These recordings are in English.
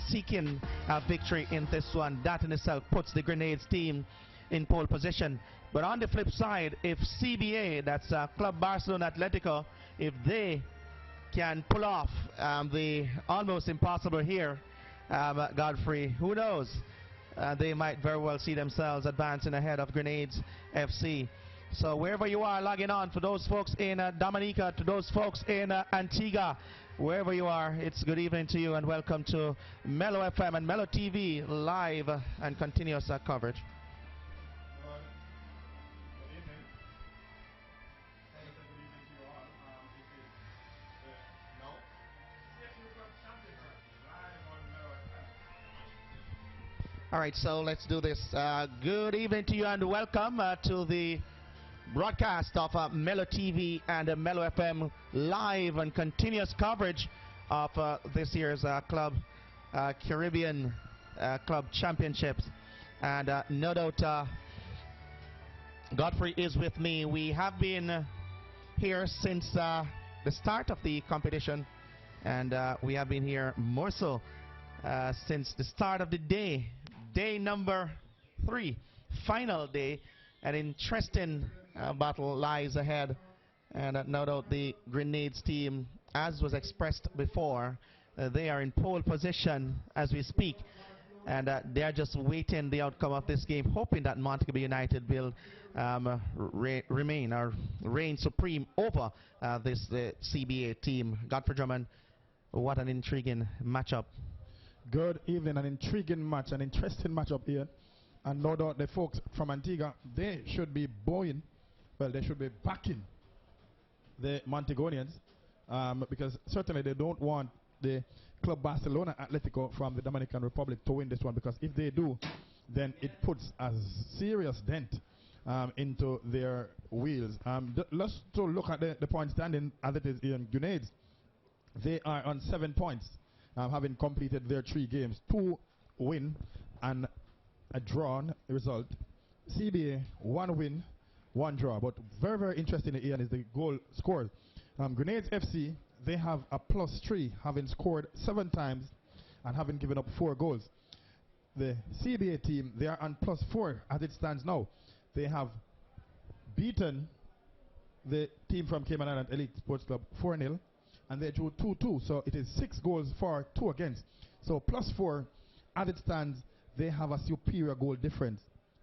Seeking a victory in this one. That in itself puts the Grenades team in pole position. But on the flip side, if CBA, that's Club Barcelona Atlético, if they can pull off the almost impossible here, Godfrey, who knows? They might very well see themselves advancing ahead of Grenades FC. So wherever you are logging on, for those folks in Dominica, to those folks in Antigua, wherever you are, it's good evening to you and welcome to Mellow FM and Mellow TV live and continuous coverage. Good evening. Good evening to you all. All right, so let's do this. Good evening to you and welcome to the broadcast of Mellow TV and Mellow FM live and continuous coverage of this year's club Caribbean Club Championships. And no doubt Godfrey is with me. We have been here since the start of the competition, and we have been here more so since the start of the day. Day number 3, final day. An interesting battle lies ahead, and no doubt the Grenades team, as was expressed before, they are in pole position as we speak, and they are just waiting the outcome of this game, hoping that Montego Bay United will remain or reign supreme over this CBA team. Godfrey Drummond, what an intriguing matchup. Good evening, an intriguing match, an interesting matchup here. And no doubt the folks from Antigua, they should be bowing, well, they should be backing the Montegonians, because certainly they don't want the club Barcelona Atlético from the Dominican Republic to win this one, because if they do, then it puts a serious dent into their wheels. Let's to look at the point standing as it is in Grenades. They are on 7 points. Having completed their 3 games, 2 win and a drawn result. CBA 1 win, 1 draw. But very, very interesting here is the goal scored. Grenades FC, they have a +3, having scored 7 times and having given up 4 goals. The CBA team, they are on +4 as it stands now. They have beaten the team from Cayman Island Elite Sports Club 4-0. And they drew 2-2, so it is 6 goals for, 2 against. So +4, as it stands, they have a superior goal difference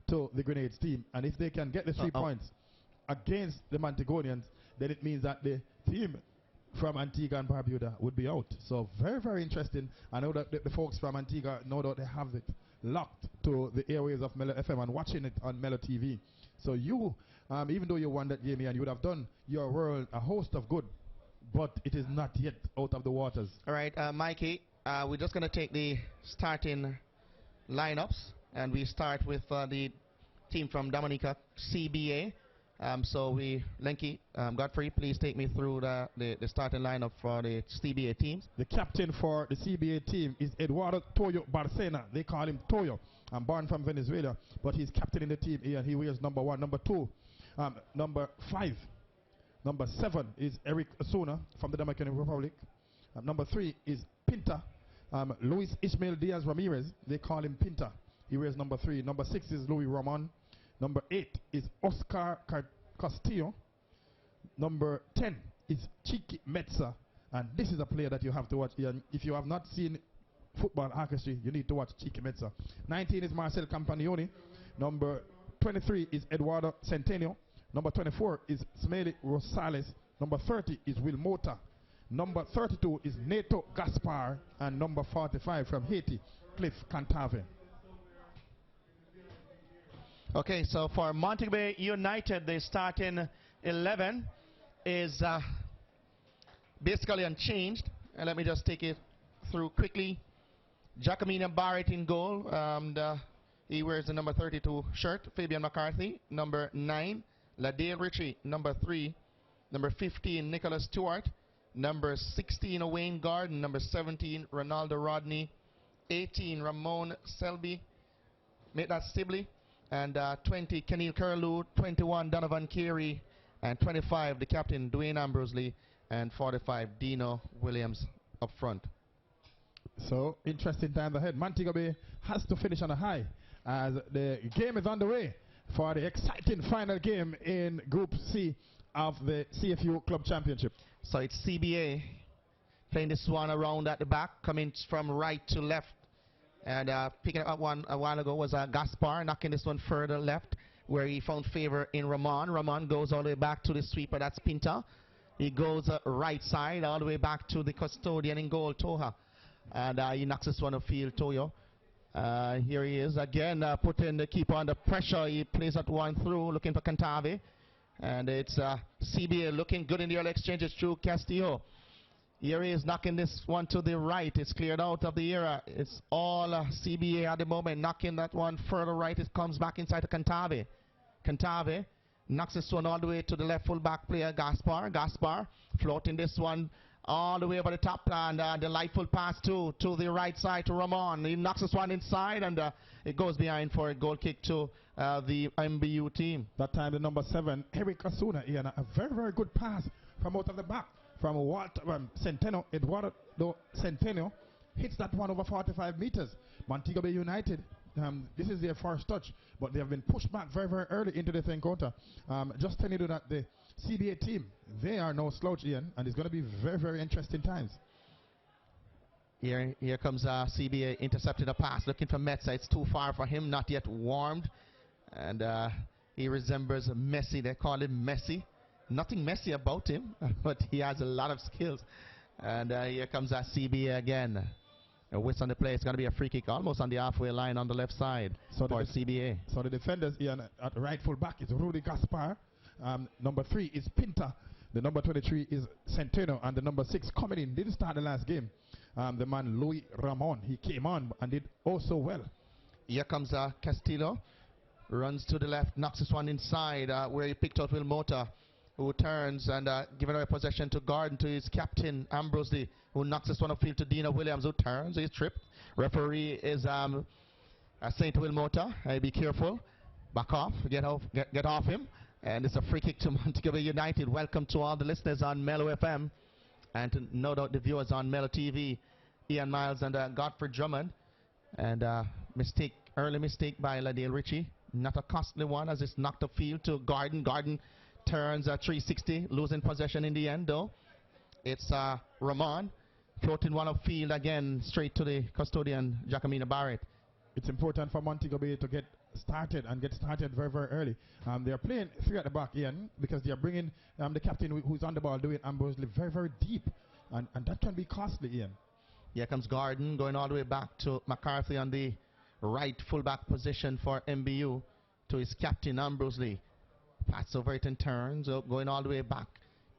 to the Grenades team. And if they can get the 3 points against the Montegonians, then it means that the team from Antigua and Barbuda would be out. So very, very interesting. I know that the folks from Antigua know that they have it locked to the airwaves of Mellow FM and watching it on Mellow TV. So you, even though you won that game here, and you would have done your world a host of good, but it is not yet out of the waters. All right, Mikey, we're just going to take the starting lineups, and we start with the team from Dominica, CBA. So Lenky, Godfrey, please take me through the starting lineup for the CBA teams. The captain for the CBA team is Eduardo Toyo Barcena. They call him Toyo. I'm born from Venezuela, but he's captain in the team here, and he wears number 1, number 2, number 5. Number 7 is Eric Osuna from the Dominican Republic. Number 3 is Pinta. Luis Ismael Diaz Ramirez, they call him Pinta. He wears number 3. Number 6 is Louis Ramon. Number 8 is Oscar Castillo. Number 10 is Chiqui Metza. And this is a player that you have to watch. If you have not seen football orchestra, you need to watch Chiqui Metza. 19 is Marcel Campagnoni. Number 23 is Eduardo Centenio. Number 24 is Smeli Rosales. Number 30 is Will Mota. Number 32 is Neto Gaspar. And number 45 from Haiti, Cliff Cantave. Okay, so for Montego Bay United, the starting 11 is basically unchanged. And let me just take it through quickly. Jacomina Barrett in goal. He wears the number 32 shirt. Fabian McCarthy, number 9. Ladale Ritchie, number 3. Number 15, Nicholas Stewart. Number 16, Wayne Garden. Number 17, Ronaldo Rodney. 18, Ramon Selby. Make that Sibley. And 20, Kenil Curlew. 21, Donovan Carey. And 25, the captain, Dwayne Ambrosley. And 45, Dino Williams up front. So, interesting time ahead. Montego Bay has to finish on a high as the game is underway for the exciting final game in Group C of the CFU Club Championship. So it's CBA playing this one around at the back, coming from right to left. And picking up one a while ago was Gaspar, knocking this one further left, where he found favor in Ramon. Ramon goes all the way back to the sweeper, that's Pinta. He goes right side, all the way back to the custodian in goal, Toha. And he knocks this one upfield, Toyo. Here he is again, putting the keeper under pressure. He plays that one through, looking for Cantave. And it's CBA looking good in the early exchanges through Castillo. Here he is knocking this one to the right. It's cleared out of the area. It's all CBA at the moment. Knocking that one further right. It comes back inside to Cantave. Cantave knocks this one all the way to the left full back player, Gaspar. Gaspar floating this one all the way over the top, and delightful pass to the right side to Ramon. He knocks this one inside, and it goes behind for a goal kick to the MBU team. That time the number 7, Eric Asuna, Ian, a very, very good pass from out of the back from Centeno. Eduardo Centeno hits that one over 45 meters. Montego Bay United, this is their first touch, but they have been pushed back very, very early into this encounter. Just telling you that the CBA team, they are no slouch, Ian, and it's going to be very, very interesting times. Here comes CBA intercepting a pass, looking for Metza. It's too far for him, not yet warmed, and he resembles Messi. They call him Messi. Nothing messy about him, but he has a lot of skills. And here comes CBA again. A whist on the play. It's going to be a free kick almost on the halfway line on the left side for CBA. So the defenders here at right full back is Rudy Gaspar. Number 3 is Pinta. The number 23 is Centeno. And the number 6 coming in, didn't start the last game. The man Louis Ramon. He came on and did also well. Here comes Castillo. Runs to the left, knocks this one inside where he picked out Will Mota, who turns and giving away possession to Gordon, to his captain Ambrose Lee, who knocks this one upfield to Dina Williams, who turns. He's tripped. Referee is saying to Will Mota, hey, be careful, back off, get off him. And it's a free kick to Montego Bay United. Welcome to all the listeners on Mellow FM, and to no doubt the viewers on Mellow TV, Ian Miles and Godfrey Drummond. And early mistake by Ladale Ritchie. Not a costly one, as it's knocked upfield to Gordon. Gordon turns 360, losing possession in the end though. It's Ramon floating one upfield again, straight to the custodian, Jacomina Barrett. It's important for Montego Bay to get started very, very early. They are playing 3 at the back, Ian, because they are bringing the captain who's on the ball doing Ambrose very, very deep, and that can be costly, Ian. Here comes Gordon going all the way back to McCarthy on the right fullback position for MBU, to his captain Ambrose Lee. Pass over it and turns, going all the way back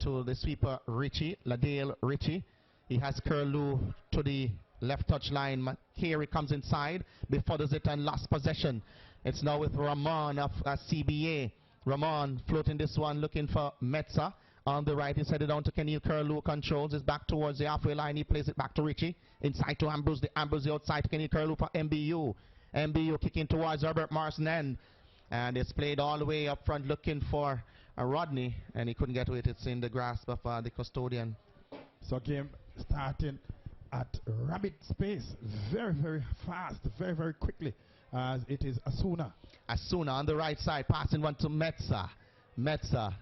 to the sweeper Ritchie, Ladale Ritchie. He has Curlew to the left touch line. Here he comes inside, befuddles it and lost possession. It's now with Ramon of CBA. Ramon floating this one, looking for Metza. On the right, he's headed down to Kenil Curlew, controls, is back towards the halfway line. He plays it back to Ritchie. Inside to Ambrose, the outside to Kenil Curlew for MBU. MBU kicking towards Herbert Morrison end. And it's played all the way up front, looking for Rodney, and he couldn't get to it. It's in the grasp of the custodian. So game starting at rabbit space, very, very fast, very, very quickly, as it is Asuna. Asuna on the right side, passing one to Metza. Metza,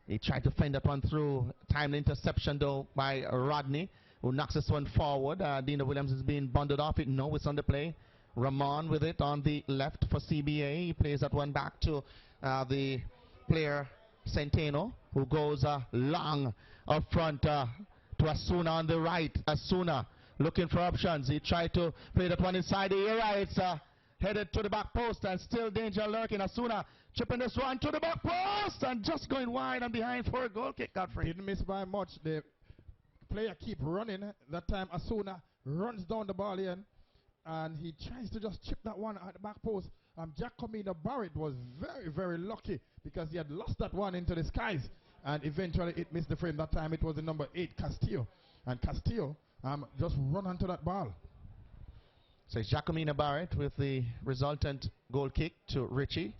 he tried to fend that one through. Timely interception though by Rodney, who knocks this one forward. Dina Williams is being bundled off it. No, it's on the play. Ramon with it on the left for CBA. He plays that one back to the player Centeno, who goes long up front to Asuna on the right. Asuna looking for options. He tried to play that one inside the area. It's headed to the back post, and still danger lurking. Asuna chipping this one to the back post and just going wide and behind for a goal kick, Godfrey. Didn't miss by much. The player keep running. That time Asuna runs down the ball in, and he tries to just chip that one at the back post. Jacomina Barrett was very, very lucky, because he had lost that one into the skies, and eventually it missed the frame. That time it was the number 8, Castillo, and Castillo just run onto that ball. So it's Jacomina Barrett with the resultant goal kick to Ritchie,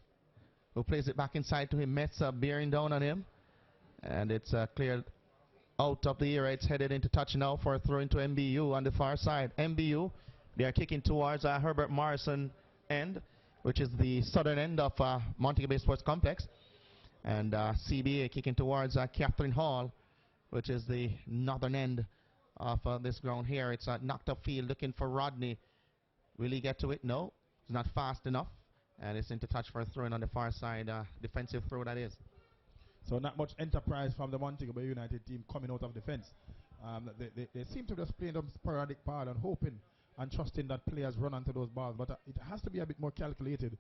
who plays it back inside to him. Metza bearing down on him, and it's cleared out of the area. It's headed into touch now for a throw into MBU on the far side. MBU, they are kicking towards Herbert Morrison end, which is the southern end of Montego Bay Sports Complex. And CBA kicking towards Catherine Hall, which is the northern end of this ground here. It's knocked up field, looking for Rodney. Will he get to it? No, it's not fast enough. And it's into touch for a throw in on the far side. Defensive throw, that is. So not much enterprise from the Montego Bay United team coming out of defense. They seem to just play them sporadic ball and hoping and trusting that players run onto those balls, but it has to be a bit more calculated.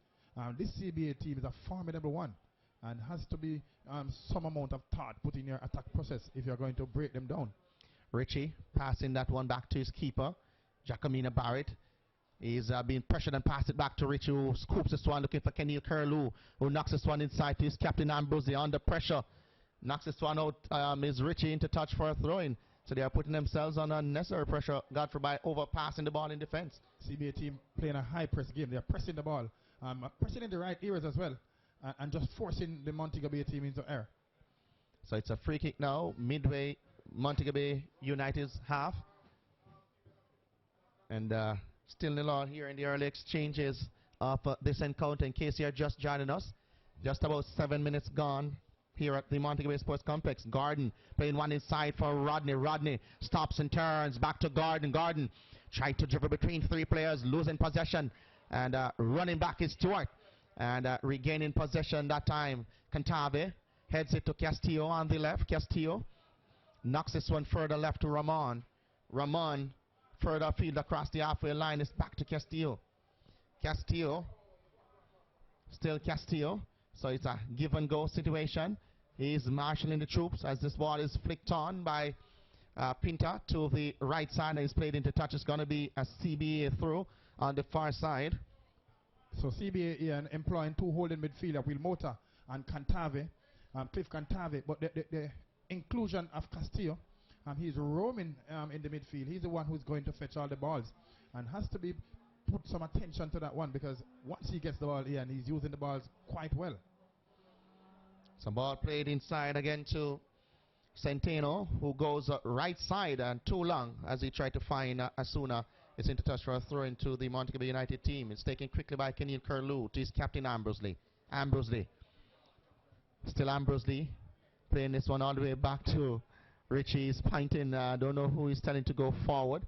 This CBA team is a formidable one, and has to be some amount of thought put in your attack process if you're going to break them down. Richie passing that one back to his keeper, Jacomina Barrett. He's being pressured and passed it back to Richie, who scoops this one, looking for Kenil Curlew, who knocks this one inside to his captain Ambrose under pressure. Knocks this one out, is Richie into touch for a throw-in. So they are putting themselves under unnecessary pressure, Godfrey, by overpassing the ball in defense. CBA team playing a high-press game. They are pressing the ball, pressing in the right areas as well, and just forcing the Montego Bay team into error. So it's a free kick now, midway Montego Bay United's half. And still nil all here in the early exchanges of this encounter. In case you're just joining us, just about 7 minutes gone here at the Montego Bay Sports Complex. Garden playing one inside for Rodney. Rodney stops and turns back to Garden. Garden tried to dribble between three players, losing possession, and running back is Stewart, and regaining possession that time. Cantave heads it to Castillo on the left. Castillo knocks this one further left to Ramon. Ramon further field across the halfway line. Is back to Castillo. Castillo, still Castillo. So it's a give and go situation. He's marshalling the troops as this ball is flicked on by Pinta to the right side, and he's played into touch. It's going to be a CBA through on the far side. So CBA Ian employing two holding midfielder, Wilmota and Cantave, Cliff Cantave, but the inclusion of Castillo, he's roaming in the midfield. He's the one who's going to fetch all the balls, and has to be put some attention to that one, because once he gets the ball here, and he's using the balls quite well. Some ball played inside again to Centeno, who goes right side and too long as he tried to find Asuna. It's into touch for a throw into the Montego Bay United team. It's taken quickly by Kenil Curlew to his captain Ambrosley. Ambrosley. Still Ambrosley playing this one all the way back to Richie. He's pointing, don't know who he's telling to go forward.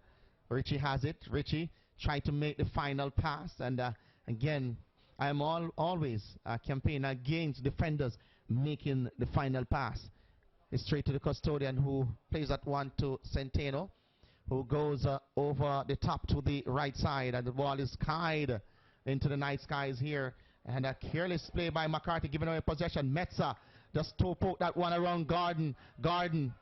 Richie has it. Richie trying to make the final pass, and again, I am always campaigning against defenders making the final pass. It's straight to the custodian, who plays that one to Centeno, who goes over the top to the right side, and the ball is skied into the night skies here, and a careless play by McCarthy giving away possession. Metza just to poke that one around Garden. Garden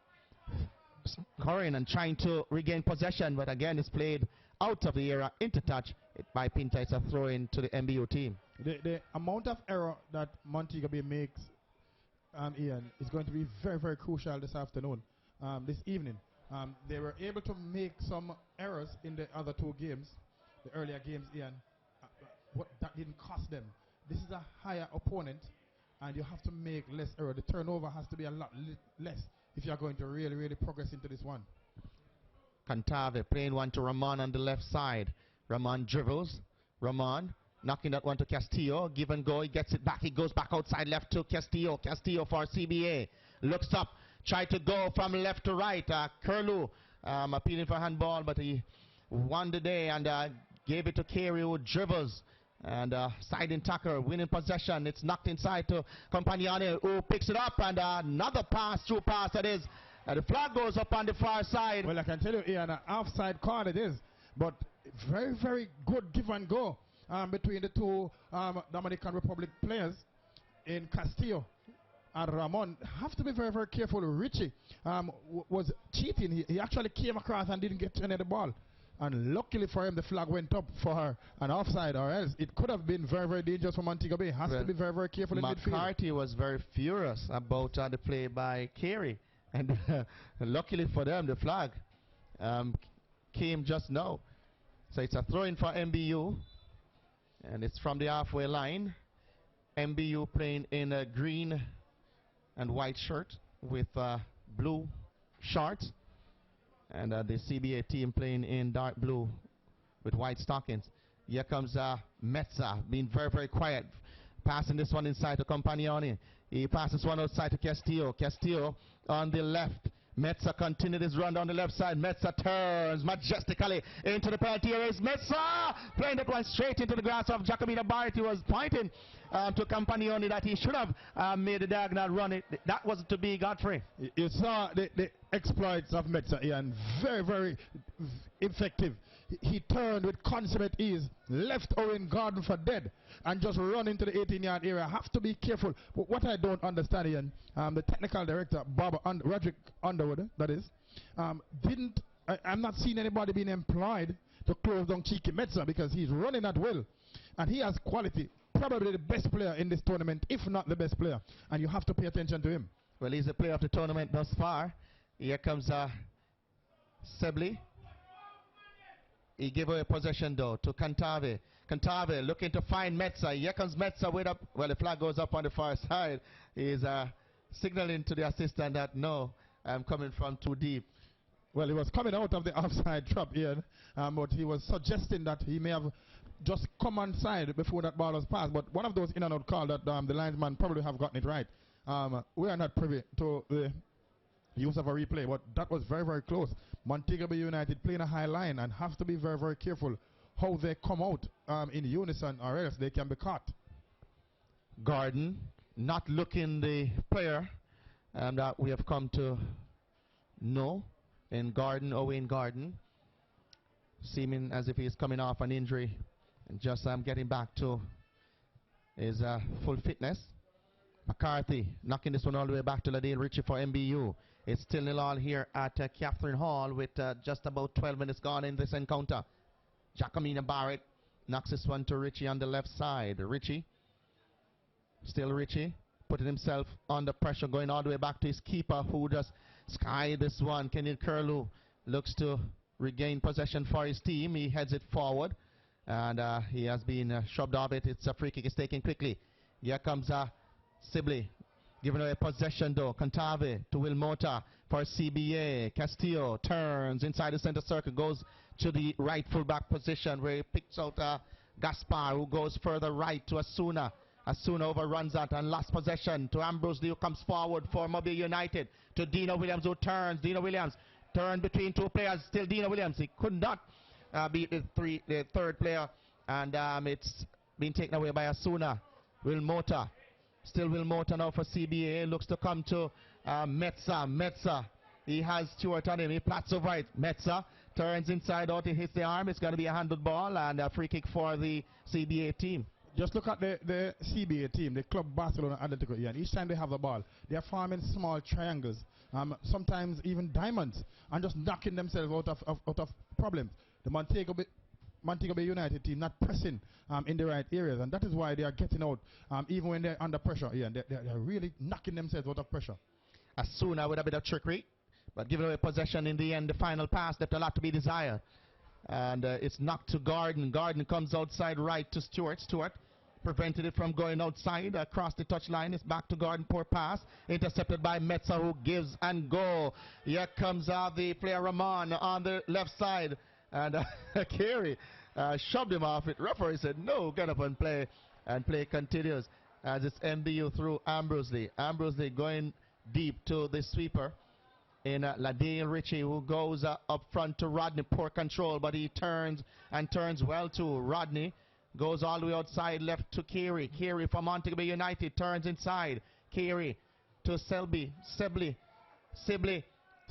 scoring and trying to regain possession, but again it's played out of the area into touch by Pinta. It's a throw in to the MBU team. The amount of error that Montego Bay makes, Ian, is going to be very, very crucial this afternoon, this evening. They were able to make some errors in the other two games, the earlier games, Ian, but that didn't cost them. This is a higher opponent, and you have to make less error. The turnover has to be a lot less if you're going to really, really progress into this one. Cantave playing one to Ramon on the left side. Ramon dribbles. Ramon knocking that one to Castillo. Give and go. He gets it back. He goes back outside left to Castillo. Castillo for CBA. Looks up. Tried to go from left to right. Curlew appealing for handball, but he won the day and gave it to Carey, who dribbles. And siding tackle, winning possession. It's knocked inside to Compagnani, who picks it up, and another pass, through pass that is. The flag goes up on the far side. Well, I can tell you, Ian, an offside call it is, but very, very good give and go between the two Dominican Republic players in Castillo and Ramon. Have to be very, very careful. Richie was cheating. He actually came across and didn't get to any of the ball. And luckily for him, the flag went up for an offside, or else it could have been very, very dangerous for Montego Bay. Has to be very, very careful in midfield. McCarthy was very furious about the play by Carey. And luckily for them, the flag came just now. So it's a throw-in for MBU. And it's from the halfway line. MBU playing in a green and white shirt with blue shorts. And the CBA team playing in dark blue with white stockings. Here comes Metza, being very, very quiet. Passing this one inside to Compagnani. He passes one outside to Castillo. Castillo on the left. Metza continued his run down the left side. Metza turns majestically into the penalty area. Metza playing that one straight into the grass of Jacomina Barrett. He was pointing to Compagnani that he should have made the diagonal run. That was to be Godfrey. You saw the exploits of Metza here, and very, very effective. He turned with consummate ease, left Owen Gordon for dead, and just run into the 18-yard area. Have to be careful. But what I don't understand, Ian, the technical director, Roderick Underwood, that is, I'm not seeing anybody being employed to close down Cheeky Metza, because he's running at will, and he has quality. Probably the best player in this tournament, if not the best player, and you have to pay attention to him. Well, he's the player of the tournament thus far. Here comes Sibley. He gave away possession though to Cantave. Cantave looking to find Metza. Here comes Metza with up. Well, the flag goes up on the far side. He's signaling to the assistant that no, I'm coming from too deep. Well, he was coming out of the offside trap here, but he was suggesting that he may have just come on side before that ball was passed. But one of those in and out calls that the linesman probably have gotten it right. We are not privy to the use of a replay, but that was very, very close. Montego Bay United playing a high line and have to be very, very careful how they come out in unison, or else they can be caught. Gordon not looking the player, and we have come to know in Gordon, Owen Gordon, seeming as if he's coming off an injury and just getting back to his full fitness. McCarthy knocking this one all the way back to Ladale Ritchie for MBU. It's still 0-0 here at Catherine Hall with just about 12 minutes gone in this encounter. Jacomina Barrett knocks this one to Ritchie on the left side. Ritchie, still Ritchie, putting himself under pressure, going all the way back to his keeper, who just skied this one. Kenyon Curlew looks to regain possession for his team. He heads it forward, and he has been shoved off it. It's a free kick. It's taken quickly. Here comes Sibley, giving away possession though. Cantave to Will Mota for CBA. Castillo turns inside the center circle, goes to the right fullback position where he picks out Gaspar, who goes further right to Asuna. Asuna overruns that and lost possession to Ambrose Lee, who comes forward for Mobile United, to Dino Williams, who turns. Dino Williams turned between two players. Still Dino Williams. He could not beat the third player, and it's been taken away by Asuna. Will Mota. Still Will Mota now for CBA. Looks to come to Metza. Metza. He has Stewart on him. He plats over it. Metza turns inside out. He hits the arm. It's going to be a handled ball and a free kick for the CBA team. Just look at the CBA team, the club Barcelona Atlético, and each time they have the ball, they are forming small triangles, sometimes even diamonds, and just knocking themselves out of problems. The Montego Bay United team not pressing in the right areas, and that is why they are getting out even when they're under pressure. Yeah, they're really knocking themselves out of pressure. Asuna with a bit of trickery, but giving away possession in the end. The final pass left a lot to be desired, and it's knocked to Gordon. Gordon comes outside right to Stewart. Stewart prevented it from going outside across the touchline. It's back to Gordon. Poor pass intercepted by Metza, who gives and go. Here comes the player Ramon on the left side, and Carey shoved him off it. Referee said no, get up and play continues as it's MBU through Ambrose Lee. Ambrose Lee going deep to the sweeper in Ladale Ritchie, who goes up front to Rodney. Poor control, but he turns well to Rodney. Goes all the way outside left to Carey. Carey from Montego Bay United turns inside. Carey to Sibley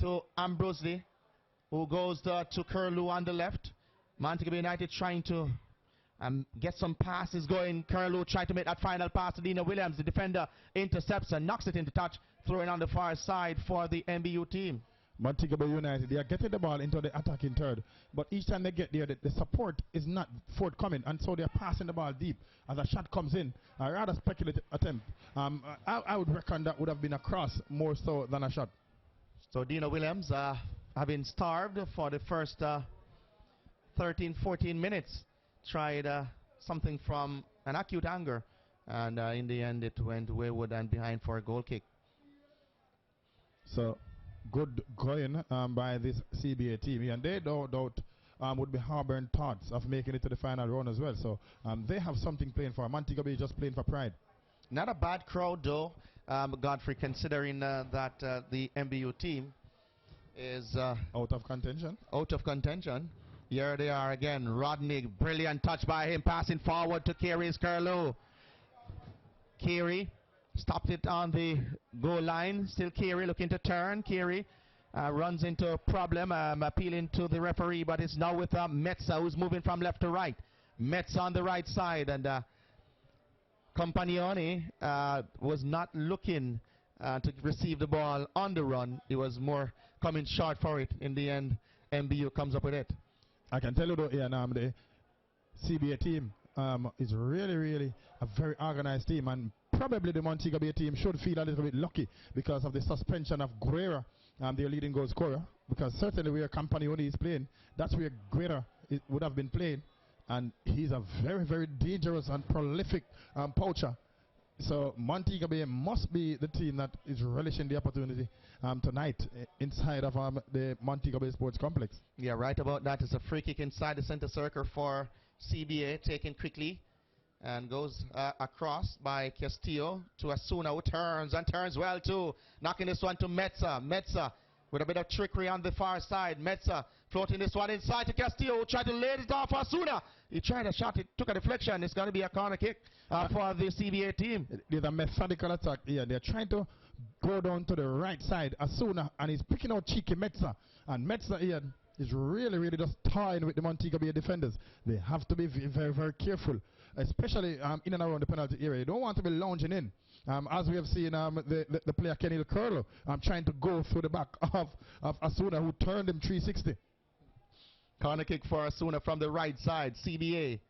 to Ambrose Lee, who goes to Curlew on the left. Montego Bay United trying to get some passes going. Curlew trying to make that final pass to Dino Williams. The defender intercepts and knocks it into touch, throwing on the far side for the MBU team. Montego Bay United, they are getting the ball into the attacking third, but each time they get there, the support is not forthcoming, and so they are passing the ball deep. As a shot comes in, a rather speculative attempt. I would reckon that would have been a cross more so than a shot. So Dino Williams having starved for the first 13-14 minutes, tried something from an acute anger, and in the end it went wayward and behind for a goal kick. So good going by this CBA team, and they no doubt would be harboring thoughts of making it to the final round as well. So they have something playing for. Montego Bay just playing for pride. Not a bad crowd though, Godfrey, considering that the MBU team is out of contention. Out of contention. Here they are again. Rodney, brilliant touch by him, passing forward to Carey's Curlew. Carey stopped it on the goal line. Still Carey looking to turn. Carey runs into a problem, appealing to the referee, but it's now with Metza, who's moving from left to right. Metza on the right side, and Compagnoni was not looking to receive the ball on the run. He was more coming short for it. In the end, MBU comes up with it. I can tell you though, Ian, the CBA team is really a very organized team, and probably the Montego Bay team should feel a little bit lucky because of the suspension of Guerra, their leading goal scorer, because certainly where Compagnoni is playing, that's where Guerra would have been playing, and he's a very dangerous and prolific poacher. So Montego Bay must be the team that is relishing the opportunity tonight inside of the Montego Bay Sports Complex. Yeah, right about that. It's a free kick inside the center circle for CBA, taken quickly and goes across by Castillo to Asuna, who turns well too, knocking this one to Metza. Metza with a bit of trickery on the far side. Metza floating this one inside to Castillo, who tried to lay it off Asuna. He tried a shot, it took a deflection. It's going to be a corner kick for the CBA team. There's a methodical attack here. They're trying to go down to the right side, Asuna, and he's picking out cheeky Metza. And Metza here is really just toying with the Montego Bay defenders. They have to be very careful, especially in and around the penalty area. You don't want to be lounging in. As we have seen the player Kenil Curlo trying to go through the back of Asuna, who turned him 360. Corner kick for Asuna from the right side. CBA.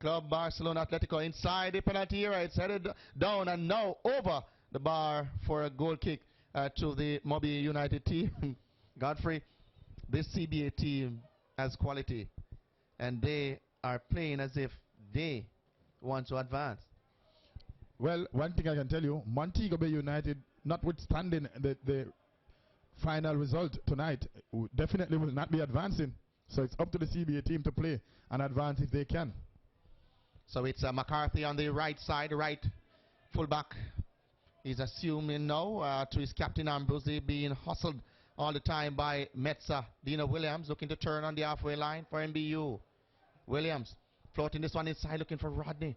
Club Barcelona Atlético inside the penalty area. It's headed down and now over the bar for a goal kick to the Mobile United team. Godfrey, this CBA team has quality, and they are playing as if they want to advance. Well, one thing I can tell you, Montego Bay United, notwithstanding the final result tonight, definitely will not be advancing. So it's up to the CBA team to play and advance if they can. So it's McCarthy on the right side, right fullback. He's assuming now to his captain Ambrose, being hustled all the time by Metza. Dino Williams looking to turn on the halfway line for MBU. Williams floating this one inside, looking for Rodney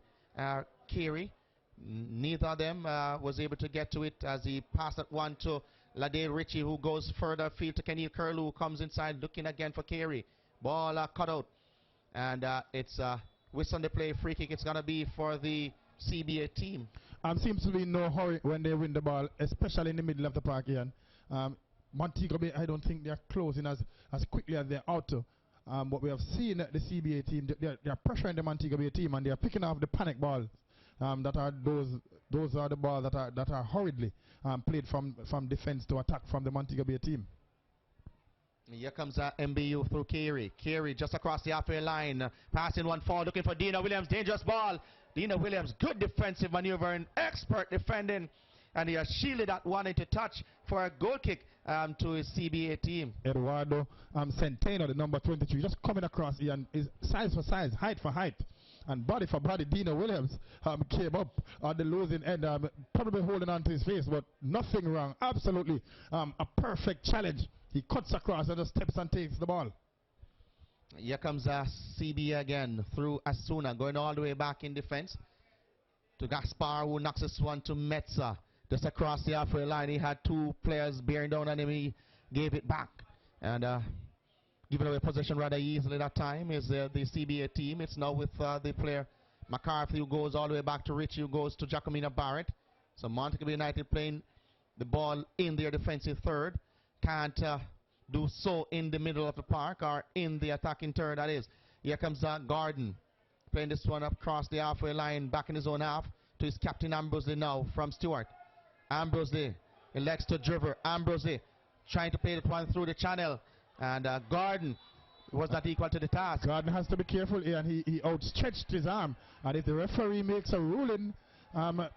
Carey. Neither of them was able to get to it as he passed that one to Lade Ritchie, who goes further field to Kenny Curlew, who comes inside looking again for Carey. Ball cut out. And it's whistle on the play, free kick. It's going to be for the CBA team. Seems to be no hurry when they win the ball, especially in the middle of the park, Ian. Montego Bay, I don't think they're closing as quickly as they're out to. But we have seen the CBA team, they're pressuring the Montego Bay team, and they're picking off the panic balls. Those are the balls that are hurriedly played from defense to attack from the Montego Bay team. Here comes MBU through Carey. Carey just across the halfway line, passing one forward, looking for Dina Williams. Dangerous ball. Dina Williams, good defensive maneuver and expert defending, and he has shielded that one into touch for a goal kick to his CBA team. Eduardo Centeno, the number 23, just coming across here, and is size for size, height for height, and body for body. Dina Williams came up on the losing end, probably holding on to his face, but nothing wrong. Absolutely a perfect challenge. He cuts across and just steps and takes the ball. Here comes CBA again through Asuna, going all the way back in defense to Gaspar, who knocks this one to Metza. Just across the halfway line, he had two players bearing down on him. He gave it back and giving away possession rather easily that time is the CBA team. It's now with the player McCarthy, who goes all the way back to Richie, who goes to Jacomina Barrett. So Montego Bay United playing the ball in their defensive third. Can't do so in the middle of the park or in the attacking third, that is. Here comes Gordon playing this one up across the halfway line, back in his own half to his captain Ambrose now from Stewart. Ambrose elects to Driver. Ambrose trying to play that one through the channel, and Gordon was not equal to the task. Gordon has to be careful here, and he outstretched his arm, and if the referee makes a ruling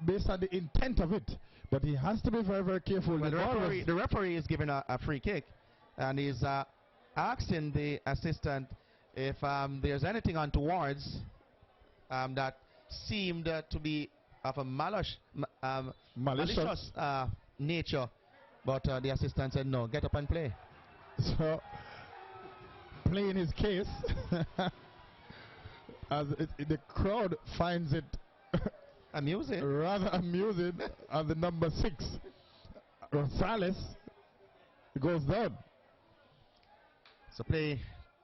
based on the intent of it, but he has to be very careful. Well, the referee is giving a free kick, and he's asking the assistant if there's anything untowards that seemed to be of a malicious nature, but the assistant said no, get up and play. So, playing his case, as the crowd finds it amusing, rather amusing, as the number 6, Rosales, goes down. So play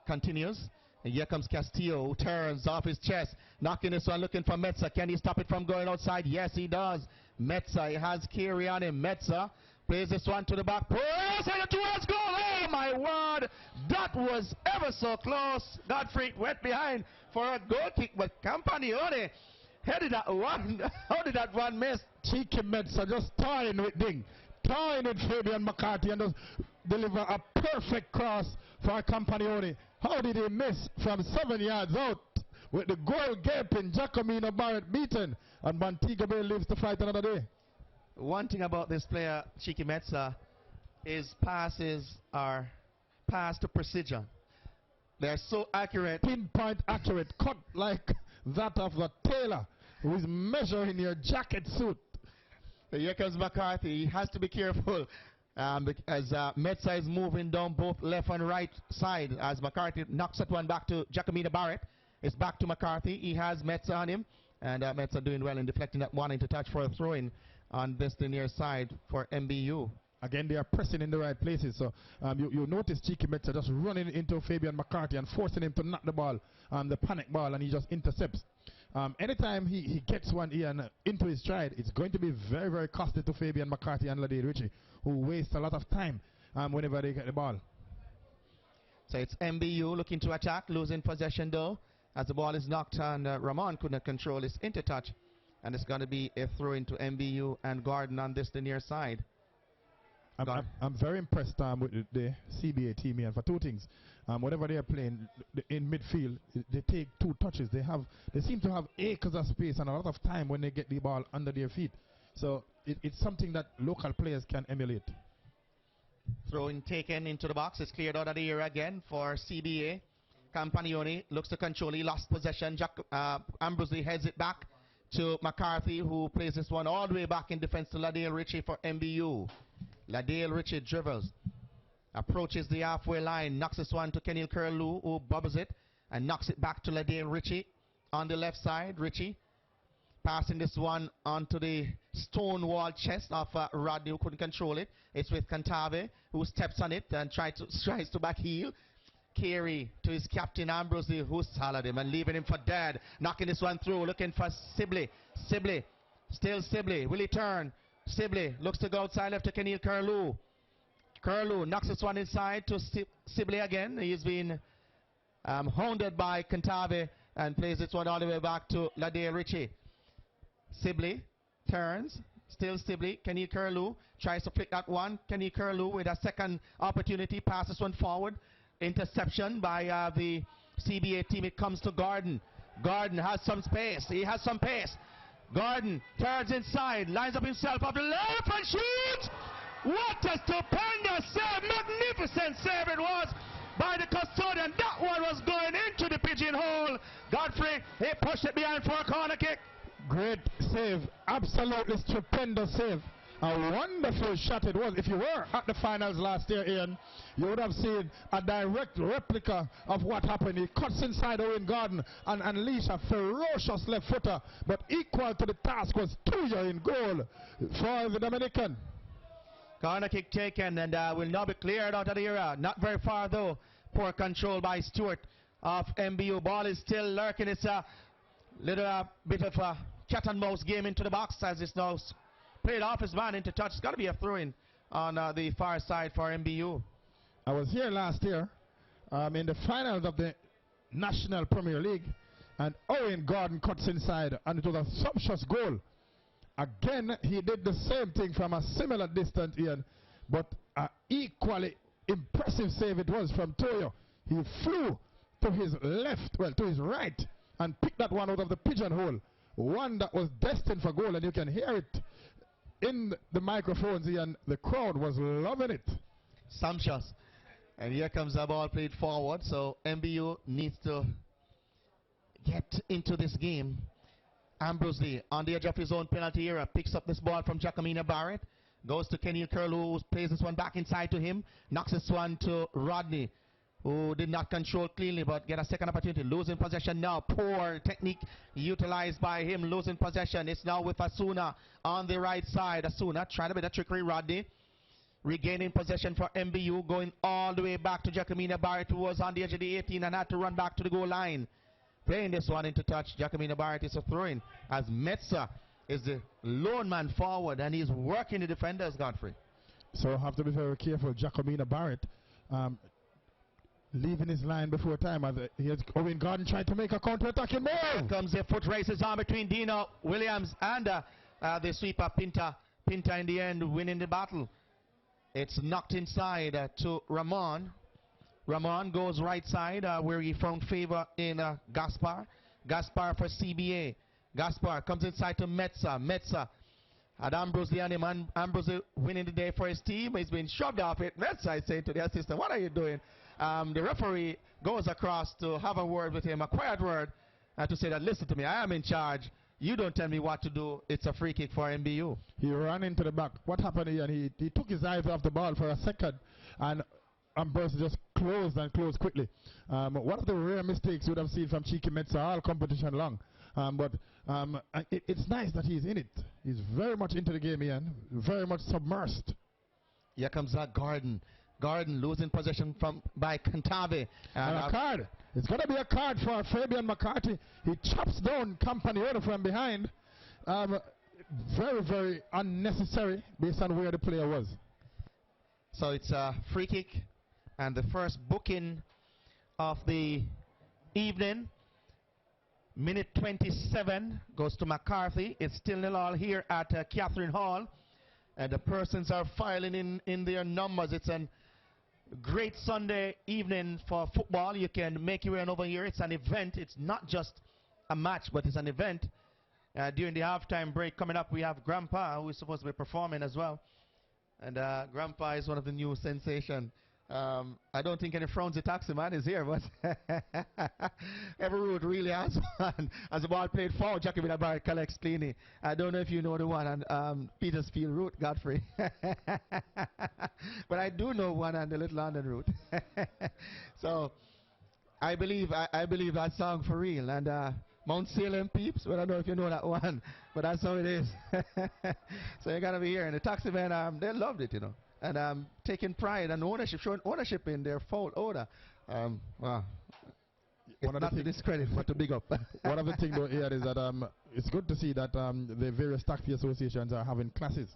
continues. And here comes Castillo, who turns off his chest, knocking this one, looking for Metza. Can he stop it from going outside? Yes, he does. Metza, he has Kiri on him. Metza plays this one to the back post, and towards goal. Oh my word, that was ever so close. Godfrey went behind for a goal kick, but Campagnoli headed that one. How did that one miss? Cheeky Metza just toying with Fabian McCarthy and just deliver a perfect cross for Campagnoli. How did he miss from 7 yards out with the goal gaping? Giacomino Barrett beaten, and Montego Bay lives to fight another day. One thing about this player, Cheeky Metza, his passes are pass to precision. They're so accurate. Pinpoint accurate, cut like that of the tailor who is measuring your jacket suit. Here comes McCarthy. He has to be careful as Metza is moving down both left and right side as McCarthy knocks that one back to Giacomino Barrett. It's back to McCarthy. He has Metza on him, and Metza doing well in deflecting that one into touch for a throw-in on this the near side for MBU. Again, they are pressing in the right places. So you notice Cheeky Metza just running into Fabian McCarthy and forcing him to knock the ball, the panic ball, and he just intercepts. Anytime he gets one here and into his stride, it's going to be very, very costly to Fabian McCarthy and Ladale Ritchie, who waste a lot of time whenever they get the ball. So it's MBU looking to attack, losing possession though, as the ball is knocked and Ramon could not control his intertouch. And it's going to be a throw into MBU and Gordon on this the near side. I'm very impressed with the CBA team here for two things. Whenever they are playing in midfield, they take 2 touches. They seem to have acres of space and a lot of time when they get the ball under their feet. So it's something that local players can emulate. Throwing taken into the box. It's cleared out of the area again for CBA. Campagnoli looks to control. He lost possession. Ambrosely heads it back to McCarthy, who plays this one all the way back in defense to Ladale Ritchie for MBU. Ladale Ritchie dribbles, approaches the halfway line, knocks this one to Kenil Curlew, who bobbles it and knocks it back to Ladale Ritchie on the left side. Ritchie passing this one onto the stone wall chest of Rodney, who couldn't control it. It's with Cantave, who steps on it and tries to back heel. Carey to his captain Ambrosely, who saddled him and leaving him for dead. Knocking this one through, looking for Sibley. Sibley, still Sibley. Will he turn? Sibley looks to go outside left to Kenil Curlew. Curlew knocks this one inside to Sibley again. He's been hounded by Cantave and plays this one all the way back to Ladale Ritchie. Sibley turns, still Sibley. Kenil Curlew tries to flick that one. Kenil Curlew with a second opportunity, passes one forward. Interception by the CBA team. It comes to Gordon. Gordon has some space. He has some pace. Gordon turns inside, lines up himself up the left and shoots. What a stupendous save, magnificent save it was by the custodian. That one was going into the pigeonhole. Godfrey, he pushed it behind for a corner kick. Great save, absolutely stupendous save. A wonderful shot it was. If you were at the finals last year, Ian, you would have seen a direct replica of what happened. He cuts inside Owen Gordon and unleashed a ferocious left footer, but equal to the task was Tuya in goal for the Dominican. Corner kick taken and will now be cleared out of the area. Not very far though. Poor control by Stewart of MBU. Ball is still lurking. It's a little bit of a cat and mouse game into the box as it's now played off his man into touch. It's got to be a throw-in on the far side for MBU. I was here last year in the finals of the National Premier League, and Owen Gordon cuts inside, and it was a sumptuous goal. Again, he did the same thing from a similar distance, Ian, but an equally impressive save it was from Toyo. He flew to his left, well, to his right, and picked that one out of the pigeonhole. One that was destined for goal, and you can hear it in the microphones, and the crowd was loving it. Sumptuous. And here comes the ball played forward, so MBU needs to get into this game. Ambrosely on the edge of his own penalty area picks up this ball from Giacomino Barrett, goes to Kenil Curlew, who plays this one back inside to him, knocks this one to Rodney, who did not control cleanly but get a second opportunity. Losing possession now. Poor technique utilized by him. Losing possession. It's now with Asuna on the right side. Asuna trying a bit of trickery. Rodney regaining possession for MBU, going all the way back to Jacomina Barrett, who was on the edge of the 18 and had to run back to the goal line. Playing this one into touch, Jacomina Barrett is a throw-in as Metza is the lone man forward and he's working the defenders, Godfrey. So have to be very careful. Jacomina Barrett leaving his line before time as Owen Gordon tried to make a counter-attacking move. Here comes a foot races on between Dino Williams and the sweeper Pinta. Pinta in the end winning the battle. It's knocked inside to Ramon. Ramon goes right side where he found favor in Gaspar. Gaspar for CBA. Gaspar comes inside to Metza. Metza had Ambrose and him. Ambrose winning the day for his team. He's been shoved off it. Metza is saying to the assistant, what are you doing? The referee goes across to have a word with him, a quiet word, to say that, listen to me, I am in charge. You don't tell me what to do. It's a free kick for MBU. He ran into the back. What happened here? And he took his eyes off the ball for a second. And Ambrose just closed and closed quickly. One of the rare mistakes you would have seen from Cheeky Metza all competition long. But it's nice that he's in it. He's very much into the game, Ian. Very much submersed. Here comes Gordon. Gordon losing possession by Cantave. And a card. It's going to be a card for Fabian McCarthy. He chops down Campagnolo from behind. Very, very unnecessary based on where the player was. So it's a free kick. And the first booking of the evening. Minute 27 goes to McCarthy. It's still 0-0 here at Catherine Hall. And the persons are filing in their numbers. It's a great Sunday evening for football. You can make your way on over here. It's an event. It's not just a match, but it's an event. During the halftime break coming up, we have Grandpa, who is supposed to be performing as well. And Grandpa is one of the new sensation. I don't think any Frownsy taxi man is here, but every route really has one. As the ball played forward, Jacobina Barrett collects cleanly. I don't know if you know the one on Petersfield route, Godfrey. But I do know one on the Little London route. So I believe that song for real. And Mount Salem peeps, but I don't know if you know that one, but that's how it is. So you gotta be here. And the taxi man, they loved it, you know. And taking pride and ownership, showing ownership in their fault order. Well, it's not to discredit, but to big up. One of the things though here is that it's good to see that the various taxi associations are having classes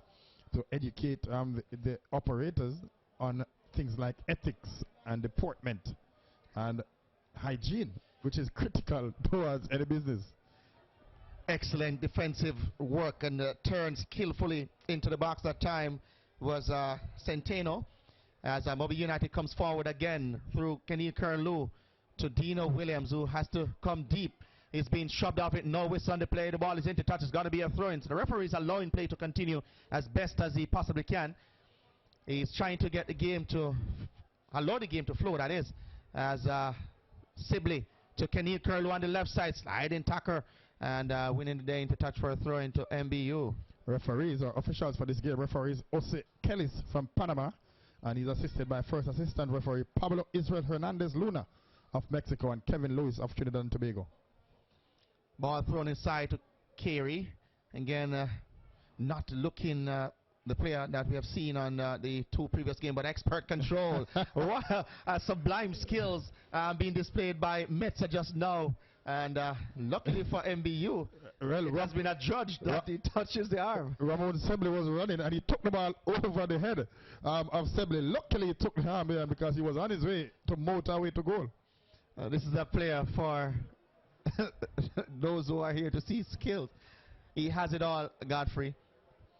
to educate the operators on things like ethics and deportment and hygiene, which is critical towards any business. Excellent defensive work and turn skillfully into the box that time was Centeno, as Moby United comes forward again through Kenny Curlew to Dino Williams, who has to come deep. He's being shoved off it, no whistle on the play. The ball is into touch. It's got to be a throw-in. So the referee is allowing play to continue as best as he possibly can. He's trying to get the game to, allow the game to flow, that is, as Sibley to Kenny Curlew on the left side, sliding tackle, and winning the day into touch for a throw-in to MBU. Referees or officials for this game. Referees Jose Kellis from Panama, and he's assisted by first assistant referee Pablo Israel Hernandez Luna of Mexico and Kevin Lewis of Trinidad and Tobago. Ball thrown inside to Carey. Again, not looking the player that we have seen on the two previous games, but expert control. What sublime skills being displayed by Metza just now. And luckily for MBU, it has been adjudged that he touches the arm. Ramon Sibley was running and he took the ball over the head of Sibley. Luckily he took the arm here because he was on his way to motorway to goal. This is a player for those who are here to see skills. He has it all, Godfrey.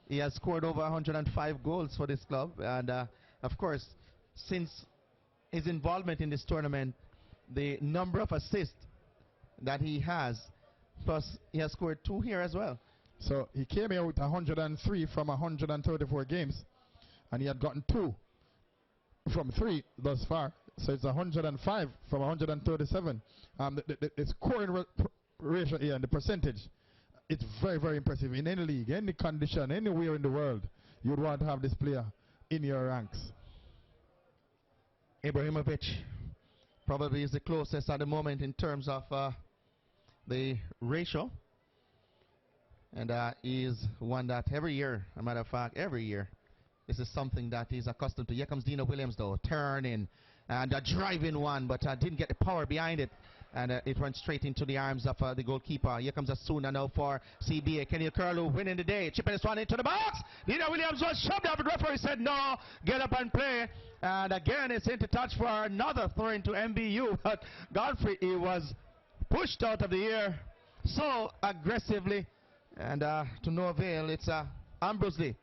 He has scored over 105 goals for this club. And of course, since his involvement in this tournament, the number of assists that he has, plus he has scored 2 here as well. So he came here with 103 from 134 games, and he had gotten 2 from 3 thus far. So it's 105 from 137. The scoring ratio here and the percentage, it's very, very impressive. In any league, any condition, anywhere in the world, you'd want to have this player in your ranks. Ibrahimovic probably is the closest at the moment in terms of the ratio, and is one that every year, a matter of fact, every year This is something that he's accustomed to. Here comes Dino Williams, though, turning and driving one, but didn't get the power behind it. And it went straight into the arms of the goalkeeper. Here comes Asuna now for CBA. Kenny Curlew winning the day. Chipping this one into the box. Dino Williams was shoved out. The referee said no, get up and play. And again, it's into touch for another throw into MBU. But Godfrey, he was pushed out of the air so aggressively. And to no avail, it's Ambrosley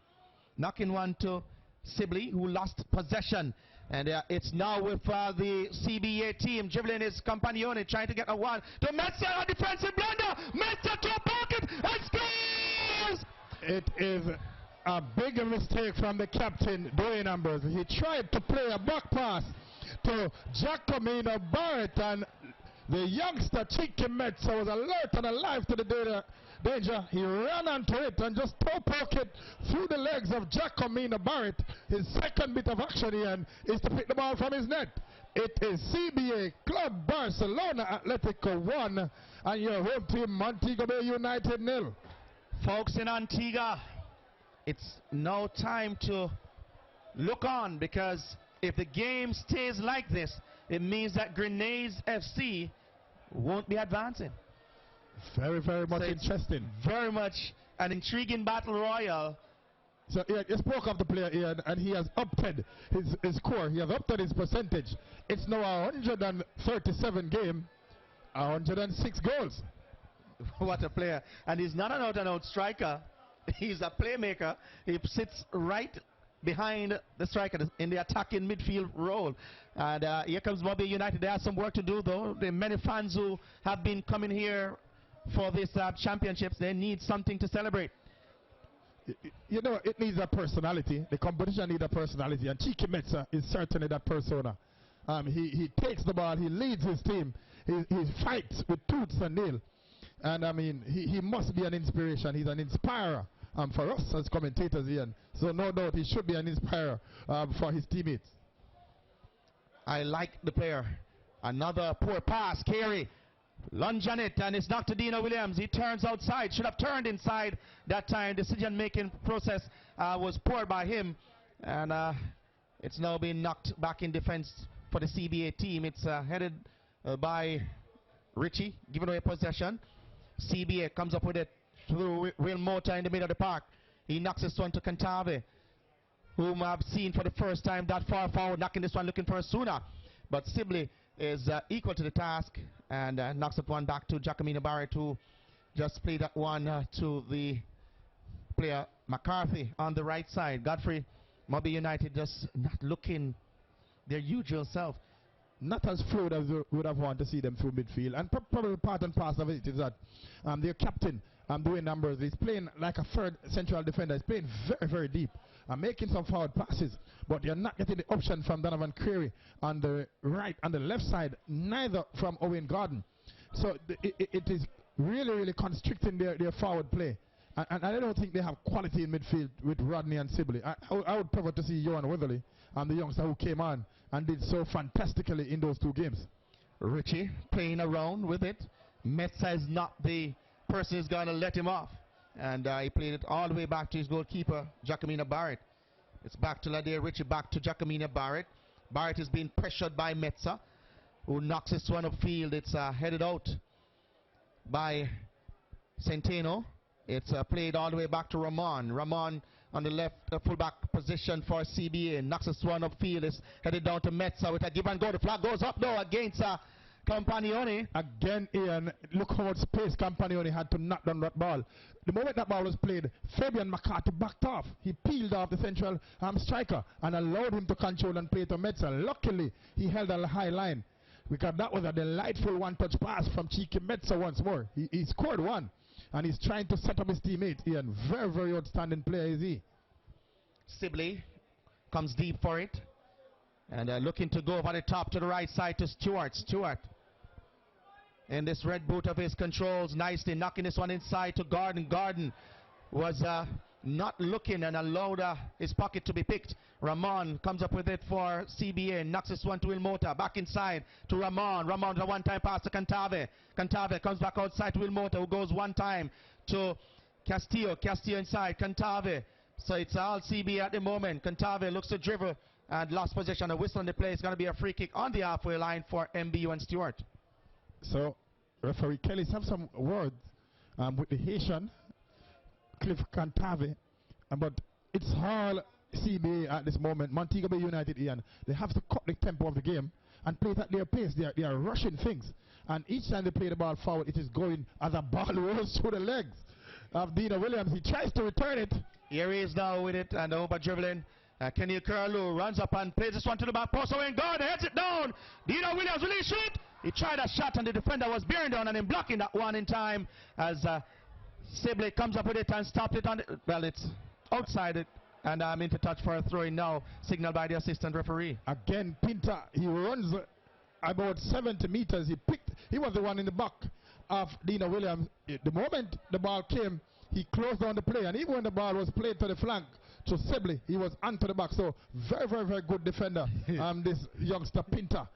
knocking one to Sibley, who lost possession. And it's now with the CBA team dribbling his Campagnone, trying to get a one to Metzer, a defensive blunder. Metzer to a pocket and scores! It is a big mistake from the captain, Dwayne Ambrose. He tried to play a back pass to Giacomino Barrett, and the youngster Cheeky Metzer was alert and alive to the danger. He ran onto it and just toe-poke it through the legs of Giacomino Barrett. His second bit of action here is to pick the ball from his net. It is CBA Club Barcelona Atlético 1 and your home team Montego Bay United 0. Folks in Antigua, it's now time to look on, because if the game stays like this, it means that Grenades FC won't be advancing. Very, very much interesting. Very much an intriguing battle royal. So yeah, you spoke of the player here, and he has upped his score. He has upped his percentage. It's now 137 game, 106 goals. What a player. And he's not an out-and-out striker. He's a playmaker. He sits right behind the striker in the attacking midfield role. And here comes Mobile United. They have some work to do, though. The many fans who have been coming here for this championships, they need something to celebrate. You know, it needs a personality. The competition needs a personality, and Cheeky Metzer is certainly that persona. He takes the ball, he leads his team, he fights with tooth and nail. And I mean, he must be an inspiration. He's an inspirer for us as commentators here. So no doubt he should be an inspirer for his teammates. I like the player. Another poor pass, Carey. Lunge on it, and it's Dr. Dino Williams. He turns outside. Should have turned inside that time. Decision-making process was poor by him. And it's now being knocked back in defense for the CBA team. It's headed by Richie, giving away possession. CBA comes up with it through Will Motor in the middle of the park. He knocks this one to Cantave, whom I've seen for the first time that far forward, knocking this one, looking for a Suna. But Sibley is equal to the task and knocks it one back to Giacomino Barrett, who just played that one to the player McCarthy on the right side. Godfrey, Mobile United just not looking their usual self. Not as fluid as we would have wanted to see them through midfield. And probably part and parcel of it is that their captain, Dwayne Ambrose, is playing like a third central defender. He's playing very, very deep. Making some forward passes, but you're not getting the option from Donovan Creary on the right and the left side, neither from Owen Gordon. So it is really, really constricting their forward play. And I don't think they have quality in midfield with Rodney and Sibley. I would prefer to see Johan Weatherly and the youngster who came on and did so fantastically in those two games. Richie playing around with it. Metzer is not the person who's going to let him off. And he played it all the way back to his goalkeeper, Giacomino Barrett. It's back to Ladair Richie, back to Giacomino Barrett. Barrett is being pressured by Metzer, who knocks this one upfield. It's headed out by Centeno. It's played all the way back to Ramon. Ramon on the left fullback position for CBA. Knocks this one upfield. It's headed down to Metzer with a give and go. The flag goes up though against Campagnone. Again, Ian, look how much space Campagnone had to knock down that ball. The moment that ball was played, Fabian McCarthy backed off. He peeled off the central striker and allowed him to control and play to Metzer. Luckily, he held a high line, because that was a delightful one-touch pass from Cheeky Metzer once more. He scored one, and he's trying to set up his teammate. Ian, very, very outstanding player is he. Sibley comes deep for it, and looking to go over the top to the right side to Stewart. Stewart in this red boot of his controls nicely, knocking this one inside to Gordon. Gordon was not looking and allowed his pocket to be picked. Ramon comes up with it for CBA, knocks this one to Wilmota, back inside to Ramon. Ramon with a one-time pass to Cantave. Cantave comes back outside to Wilmota, who goes one time to Castillo. Castillo inside, Cantave So it's all CB at the moment. Cantave looks to dribble and lost possession. A whistle on the play. It's going to be a free kick on the halfway line for MBU and Stewart. So referee Kelly's have some words with the Haitian Cliff Cantave, but it's all CBA at this moment. Montego Bay United, Ian, they have to cut the tempo of the game and play it at their pace. They are rushing things, and each time they play the ball forward, it is going as a ball rolls through the legs of Dino Williams. He tries to return it. Here he is now with it, and over dribbling. Kenny Curlew runs up and plays this one to the back post. Away God heads it down. Dino Williams, will he shoot? He tried a shot, and the defender was bearing down and then blocking that one in time as Sibley comes up with it and stopped it on the, well, it's outside it, and I'm into touch for a throw-in now, signaled by the assistant referee. Again, Pinta, he runs about 70 meters. He was the one in the back of Dino Williams. The moment the ball came, he closed down the play, and even when the ball was played to the flank to Sibley, he was onto the back. So very, very, very good defender, this youngster Pinta,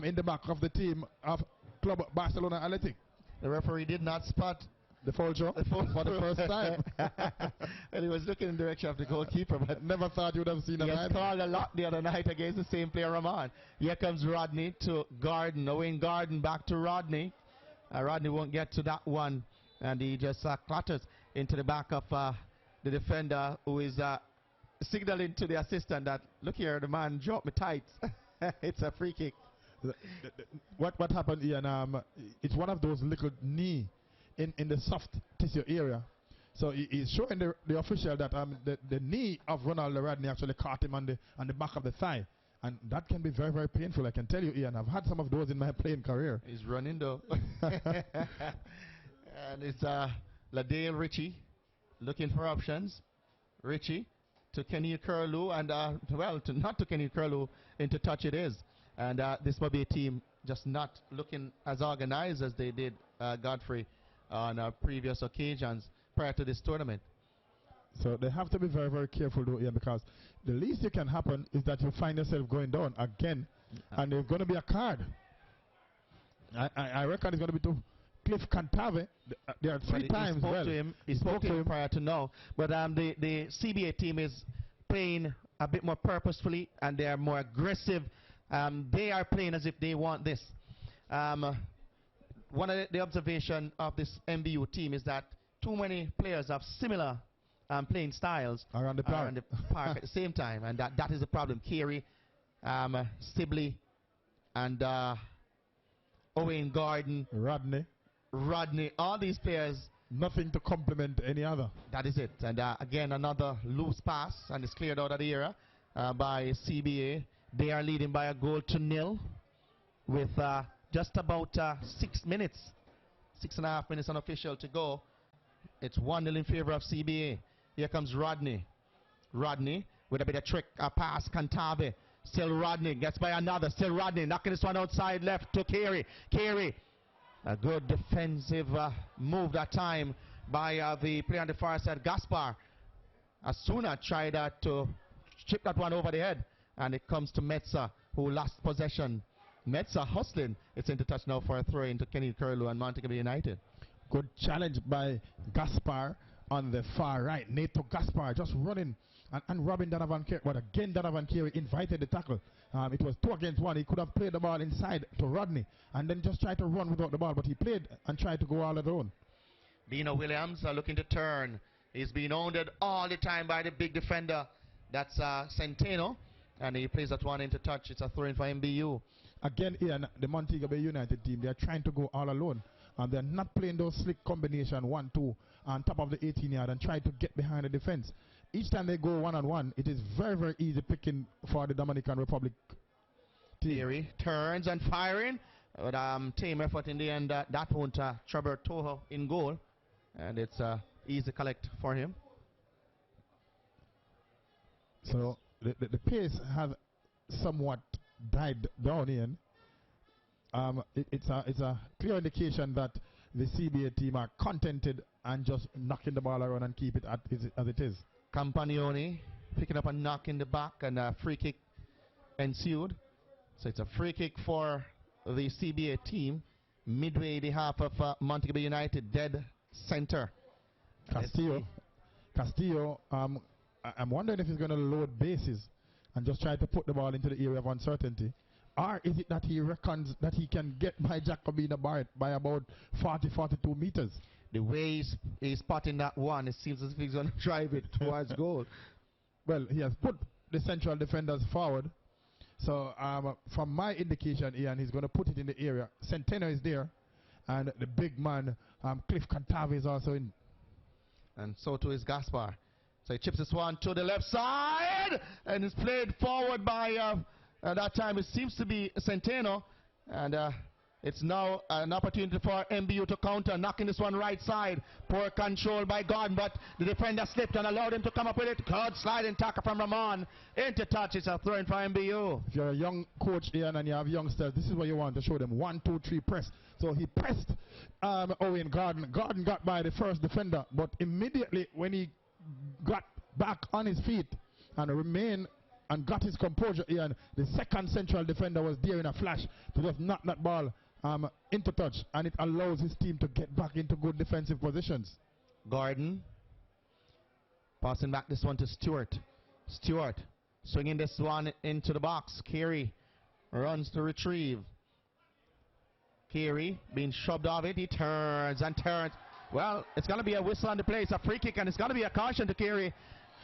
in the back of the team of Club Barcelona Athletic. The referee did not spot the foul draw for the first time. And he was looking in the direction of the goalkeeper, but never thought you would have seen that. He called a lot the other night against the same player, Rahman. Here comes Rodney to Garden. Owen Garden back to Rodney. Rodney won't get to that one, and he just clatters into the back of the defender, who is signaling to the assistant that, look here, the man dropped me tights. It's a free kick. What happened, Ian? It's one of those little knee in the soft tissue area. So he's showing the official that the knee of Ronaldo Rodney actually caught him on the back of the thigh. And that can be very, very painful. I can tell you, Ian, I've had some of those in my playing career. He's running though. And it's Ladale Ritchie looking for options. Ritchie to Kenny Curlew, and well, not to Kenny Curlew, into touch it is. And this will be a team just not looking as organized as they did, Godfrey, on previous occasions prior to this tournament. So they have to be very, very careful though, Ian, because the least that can happen is that you find yourself going down again, and there's going to be a card. I reckon it's going to be to Cliff Cantave. There are three times. He spoke to him prior to now, but the CBA team is playing a bit more purposefully, and they are more aggressive. They are playing as if they want this. One of the observation of this MBU team is that too many players have similar playing styles around the park at the same time, and that is a problem. Carey, Sibley, and Owen Garden, Rodney, all these players, nothing to complement any other. That is it. And again, another loose pass, and it's cleared out of the area by CBA. They are leading by a goal to nil with just about 6 minutes, 6.5 minutes unofficial to go. It's 1-0 in favor of CBA. Here comes Rodney. Rodney with a bit of trick, a pass, Cantave. Still Rodney, gets by another, still Rodney, knocking this one outside left to Carey. Carey, a good defensive move that time by the player on the far side, Gaspar. Asuna tried to chip that one over the head, and it comes to Metza, who lost possession. Metza hustling. It's into touch now for a throw into Kenny Curlew and Montego Bay United. Good challenge by Gaspar on the far right. Nato Gaspar just running and robbing Donovan Carey. But again, Donovan Carey invited the tackle. It was 2 against 1. He could have played the ball inside to Rodney and then just tried to run without the ball. But he played and tried to go all alone. Dino Williams looking to turn. He's being owned all the time by the big defender. That's Centeno. And he plays that one into touch. It's a throw in for MBU. Again, Ian, the Montego Bay United team, they are trying to go all alone. And they're not playing those slick combination 1-2 on top of the 18-yard and try to get behind the defense. Each time they go one-on-one, it is very, very easy picking for the Dominican Republic team. Theory turns and firing. But team effort in the end, that won't trouble Toho in goal. And it's easy collect for him. So the pace has somewhat died down, Ian. It's a clear indication that the CBA team are contented and just knocking the ball around and keep it as it is. Campagnoni picking up a knock in the back, and a free kick ensued. So it's a free kick for the CBA team. Midway the half of Montego Bay United, dead center. Castillo I'm wondering if he's going to load bases and just try to put the ball into the area of uncertainty. Or is it that he reckons that he can get by Jacobina by about 40, 42 meters? The way he's spotting that one, it seems as if he's going to drive it towards goal. Well, he has put the central defenders forward. So from my indication, Ian, he's going to put it in the area. Centeno is there. And the big man, Cliff Cantave, is also in. And so too is Gaspar. So he chips this one to the left side. And it's played forward by, at that time, it seems to be Centeno. And it's now an opportunity for MBU to counter, knocking this one right side. Poor control by Gordon, but the defender slipped and allowed him to come up with it. Good sliding tackle from Ramon. Into touch, it's a throw-in for MBU. If you're a young coach, Ian, and you have youngsters, this is what you want to show them. 1, 2, 3, press. So he pressed Owen Gordon. Gordon got by the first defender, but immediately when he got back on his feet and remained and got his composure, Ian, the second central defender was there in a flash to just knock that ball into touch, and it allows his team to get back into good defensive positions. Gordon passing back this one to Stewart. Stewart swinging this one into the box. Carey runs to retrieve. Carey being shoved off it. He turns and turns. Well, it's going to be a whistle on the play. It's a free kick, and it's going to be a caution to Carey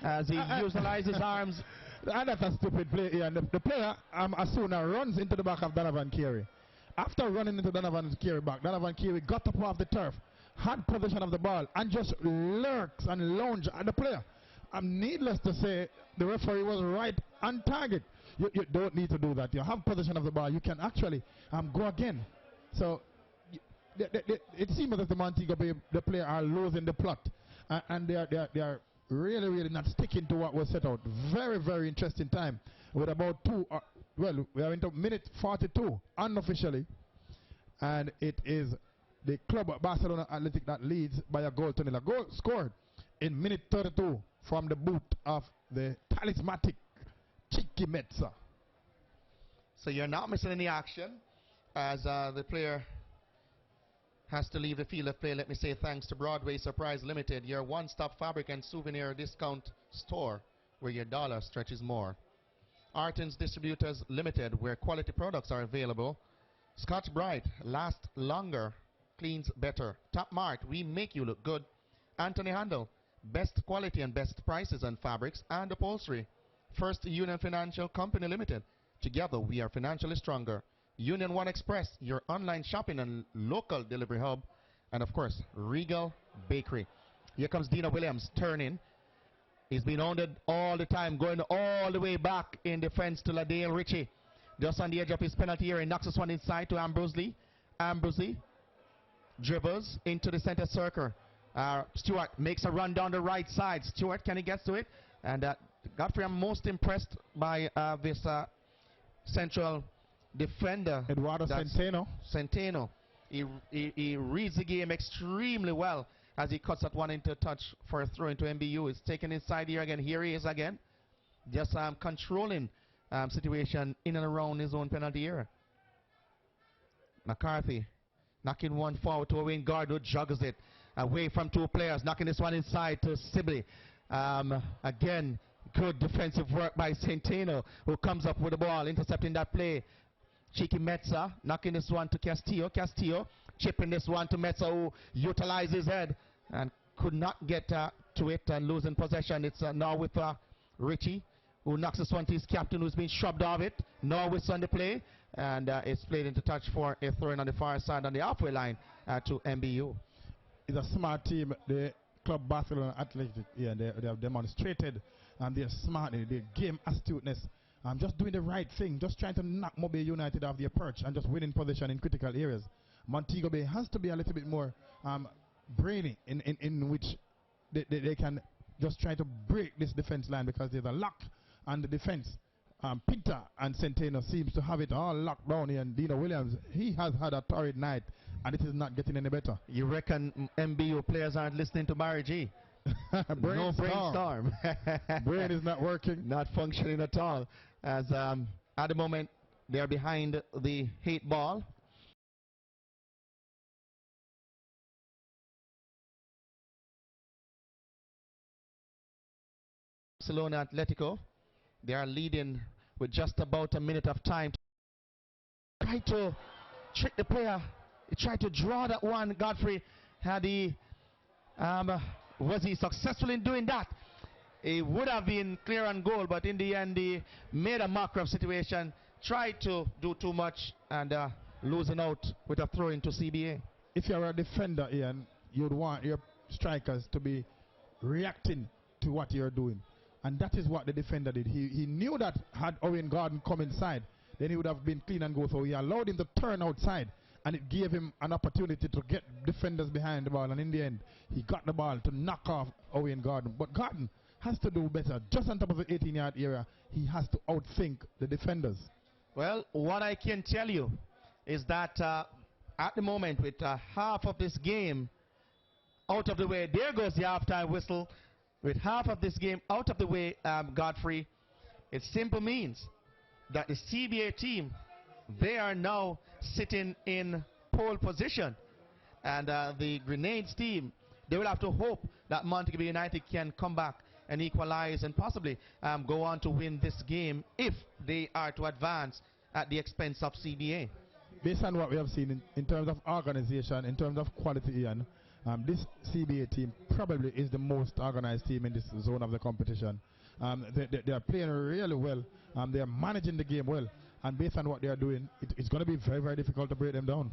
as he utilizes his arms. And that's a stupid play here. And the player, Asuna, runs into the back of Donovan Carey. After running into Donovan Carey back, Donovan Carey got up off the turf, had possession of the ball, and just lurks and lounge at the player. Needless to say, the referee was right on target. You don't need to do that. You have possession of the ball. You can actually go again. So it seems that the Montego Bay, the player, are losing the plot. And they are really, really not sticking to what was set out. Very, very interesting time. With about well, we are into minute 42 unofficially, and it is the club Barcelona Athletic that leads by a goal to nil. A goal scored in minute 32 from the boot of the talismanic Chiqui Metza. So you're not missing any action as the player has to leave the field of play. Let me say thanks to Broadway Surprise Limited, your one-stop fabric and souvenir discount store where your dollar stretches more. Artens Distributors Limited, where quality products are available. Scotch Brite, last longer, cleans better. Top Mart, we make you look good. Anthony Handel, best quality and best prices on fabrics and upholstery. First Union Financial Company Limited, together we are financially stronger. Union One Express, your online shopping and local delivery hub. And of course, Regal Bakery. Here comes Dino Williams turning. He's been hounded all the time, going all the way back in defense to Ladale Ritchie. Just on the edge of his penalty area, he knocks this one inside to Ambrosely. Ambrosely dribbles into the center circle. Stewart makes a run down the right side. Stewart, can he get to it? And Godfrey, I'm most impressed by this central defender. Eduardo Centeno. Centeno. He reads the game extremely well as he cuts that one into touch for a throw into MBU. It's taken inside here again. Here he is again. Just controlling situation in and around his own penalty area. McCarthy knocking one forward to Owen Gordon, who juggles it away from two players, knocking this one inside to Sibley. Again, good defensive work by Centeno, who comes up with the ball, intercepting that play. Chiqui Metza knocking this one to Castillo. Castillo chipping this one to Metza, who utilized his head and could not get to it and losing possession. It's now with Richie, who knocks this one to his captain, who's been shoved off it. Now with Sunday play, and it's played into touch for a throw-in on the far side on the halfway line to MBU. It's a smart team, the club Barcelona Athletic. Yeah, they have demonstrated their smartness, their game astuteness. Just doing the right thing, just trying to knock Mobile United off their perch and just winning position in critical areas. Montego Bay has to be a little bit more brainy in which they can just try to break this defense line, because there's a lock on the defense. Pinta and Centeno seems to have it all locked down here, and Dino Williams, he has had a torrid night, and it is not getting any better. You reckon MBU players aren't listening to Barry G? No brainstorm. Brain is not working. Not functioning at all. As at the moment, they are behind the 8 ball. Barcelona Atlético. They are leading with just about a minute of time. Try to trick the player. He tried to draw that one. Godfrey had he was he successful in doing that? It would have been clear on goal, but in the end he made a mockery of situation, tried to do too much and losing out with a throw into CBA. If you're a defender, Ian, you'd want your strikers to be reacting to what you're doing. And that is what the defender did. He knew that had Owen Gordon come inside, then he would have been clean and go. So he allowed him to turn outside, and it gave him an opportunity to get defenders behind the ball. And in the end, he got the ball to knock off Owen Gordon. But Gordon has to do better. Just on top of the 18-yard area, he has to outthink the defenders. Well, what I can tell you is that at the moment, with half of this game out of the way, there goes the halftime whistle. With half of this game out of the way, Godfrey, it simply means that the CBA team, they are now sitting in pole position. And the Grenades team, they will have to hope that Montego Bay United can come back and equalize and possibly go on to win this game if they are to advance at the expense of CBA. Based on what we have seen in terms of organization, in terms of quality, Ian, this CBA team probably is the most organized team in this zone of the competition. They are playing really well. They are managing the game well. And based on what they are doing, it's going to be very, very difficult to break them down.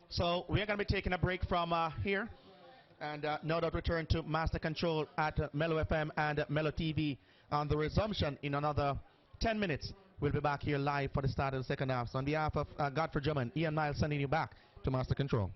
So we're going to be taking a break from here. And now that return to Master Control at Mellow FM and Mellow TV on the resumption in another 10 minutes. We'll be back here live for the start of the second half. So on behalf of Godfrey Drummond, Ian Miles sending you back to Master Control.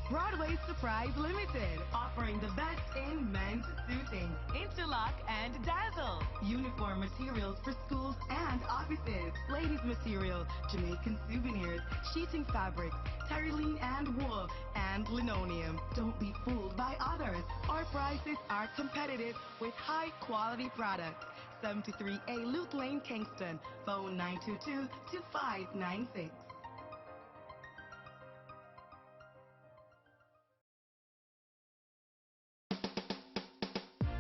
Broadway Surprise Limited, offering the best in men's suiting, interlock and dazzle, uniform materials for schools and offices, ladies material, Jamaican souvenirs, sheeting fabrics, terylene and wool, and linoleum. Don't be fooled by others. Our prices are competitive with high quality products. 73A Lute Lane, Kingston. Phone 922-2596.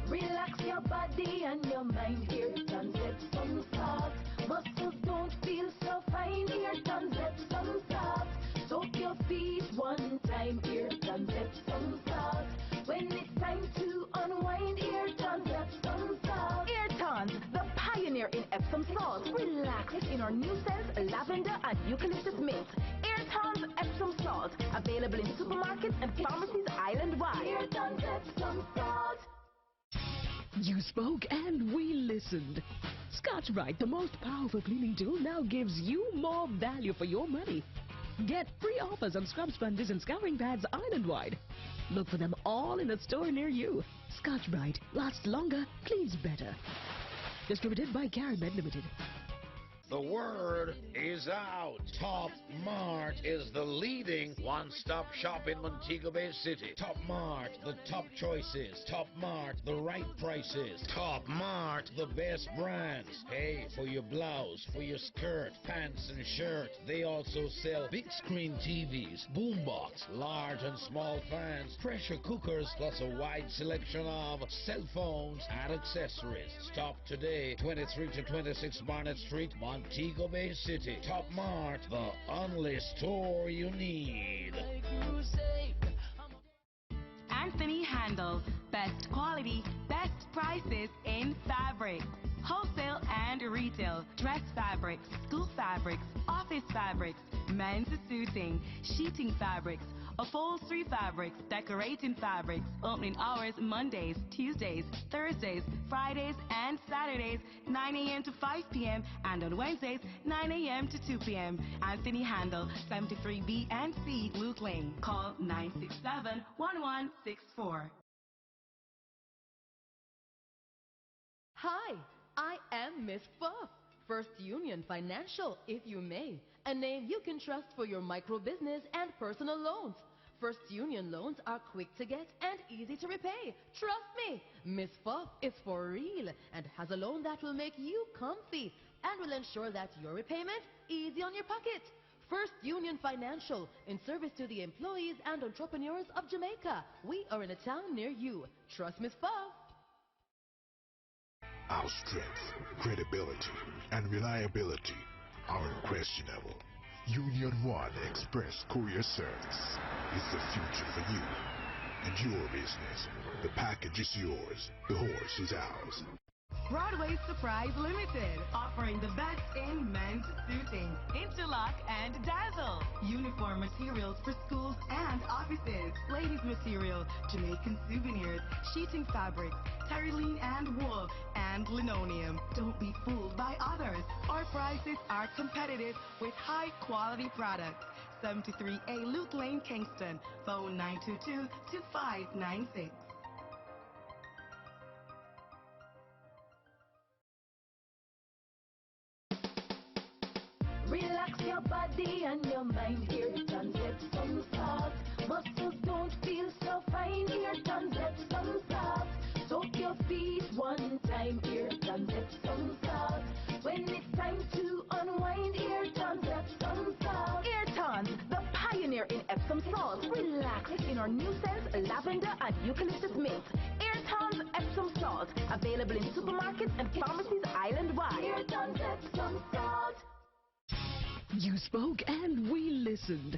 Relax your body and your mind. Here comes Epsom salt. Muscles don't feel so fine. Here comes Epsom salt. Soak your feet one time. Here comes Epsom salt. When it's time to unwind, here comes Epsom salt. Airtons, the pioneer in Epsom salt. Relax in our new scents, lavender and eucalyptus mint. Airtons Epsom salt. Available in supermarkets and pharmacies island-wide. Here comes Epsom salt. You spoke and we listened. Scotch-Brite, the most powerful cleaning tool, now gives you more value for your money. Get free offers on scrub sponges and scouring pads island-wide. Look for them all in a store near you. Scotch-Brite lasts longer, cleans better. Distributed by Caribe Limited. The word is out. Top Mart is the leading one-stop shop in Montego Bay City. Top Mart, the top choices. Top Mart, the right prices. Top Mart, the best brands. Hey, for your blouse, for your skirt, pants and shirt. They also sell big screen TVs, boombox, large and small fans, pressure cookers, plus a wide selection of cell phones and accessories. Stop today, 23 to 26 Barnett Street, Montego Montego Bay City. Top Mart, the only store you need. Anthony Handel, best quality, best prices in fabric. Wholesale and retail, dress fabrics, school fabrics, office fabrics, men's suiting, sheeting fabrics, upholstery fabrics, decorating fabrics. Opening hours Mondays, Tuesdays, Thursdays, Fridays, and Saturdays, 9 a.m. to 5 p.m. and on Wednesdays, 9 a.m. to 2 p.m. Anthony Handel, 73B and C, Luke Lane. Call 967-1164. Hi, I am Miss Fuff. First Union Financial, if you may. A name you can trust for your micro business and personal loans. First Union loans are quick to get and easy to repay. Trust me, Miss Fuff is for real and has a loan that will make you comfy and will ensure that your repayment easy on your pocket. First Union Financial, in service to the employees and entrepreneurs of Jamaica. We are in a town near you. Trust Miss Fuff. Our strength, credibility, and reliability are unquestionable. Union One Express Courier Service is the future for you and your business. The package is yours. The horse is ours. Broadway Surprise Limited, offering the best in men's suiting, interlock and dazzle, uniform materials for schools and offices, ladies material, Jamaican souvenirs, sheeting fabrics, terylene and wool, and linoleum. Don't be fooled by others. Our prices are competitive with high quality products. 73A Luke Lane, Kingston. Phone 922-2596. Relax your body and your mind. Here comes Epsom salt. Muscles don't feel so fine. Here comes Epsom salt. Soak your feet one time. Here comes Epsom salt. When it's time to unwind, here comes Epsom salt. Airtons, the pioneer in Epsom salt. Relax in our new scents, lavender and eucalyptus mint. Airtons Epsom salt, available in supermarkets and pharmacies island-wide. Here comes Epsom salt. You spoke and we listened.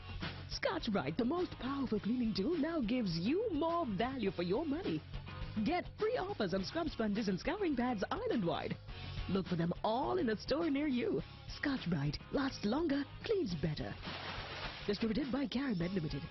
Scotch-Brite, the most powerful cleaning tool, now gives you more value for your money. Get free offers on scrub sponges and scouring pads island-wide. Look for them all in a store near you. Scotch-Brite lasts longer, cleans better. Distributed by Caribe Limited.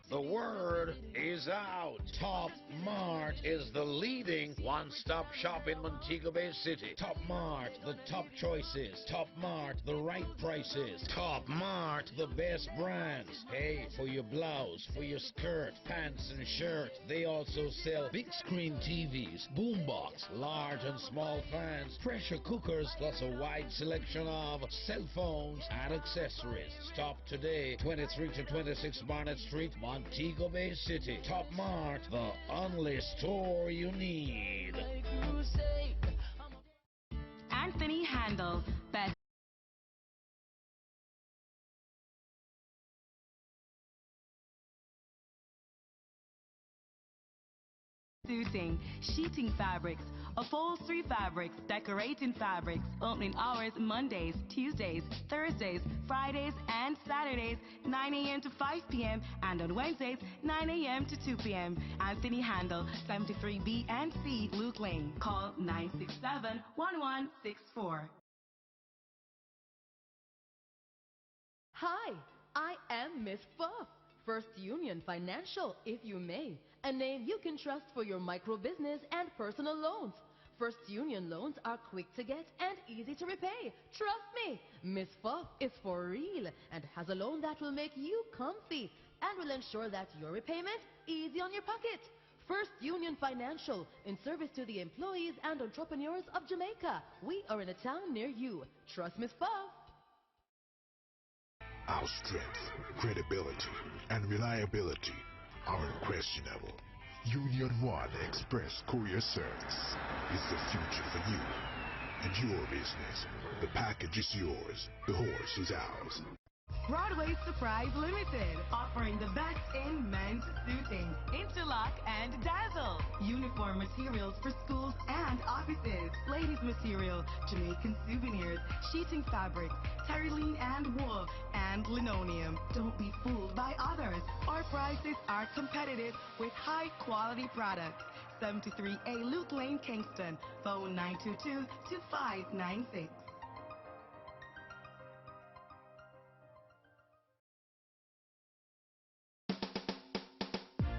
The word is out. Top Mart is the leading one-stop shop in Montego Bay City. Top Mart, the top choices. Top Mart, the right prices. Top Mart, the best brands. Hey, for your blouse, for your skirt, pants and shirt. They also sell big screen TVs, boombox, large and small fans, pressure cookers, plus a wide selection of cell phones and accessories. Stop today, 23 to 26 Barnett Street, Montego Bay City. Top Mart, the only store you need. Anthony Handel, best suiting, sheeting fabrics, upholstery fabrics, decorating fabrics. Opening hours Mondays, Tuesdays, Thursdays, Fridays, and Saturdays, 9 a.m. to 5 p.m. and on Wednesdays, 9 a.m. to 2 p.m. Anthony Handel, 73B and C, Luke Lane. Call 967-1164. Hi, I am Miss Fuff. First Union Financial, if you may. A name you can trust for your micro business and personal loans. First Union loans are quick to get and easy to repay. Trust me, Miss Fuff is for real and has a loan that will make you comfy and will ensure that your repayment easy on your pocket. First Union Financial, in service to the employees and entrepreneurs of Jamaica. We are in a town near you. Trust Miss Fuff. Our strength, credibility, and reliability are unquestionable. Union One Express Courier Service is the future for you and your business. The package is yours. The horse is ours. Broadway Surprise Limited, offering the best in men's suiting, interlock and dazzle, uniform materials for schools and offices, ladies ladies material, Jamaican souvenirs, sheeting fabrics, terylene and wool, and linoleum. Don't be fooled by others. Our prices are competitive with high quality products. 73A Luke Lane, Kingston. Phone 922-2596.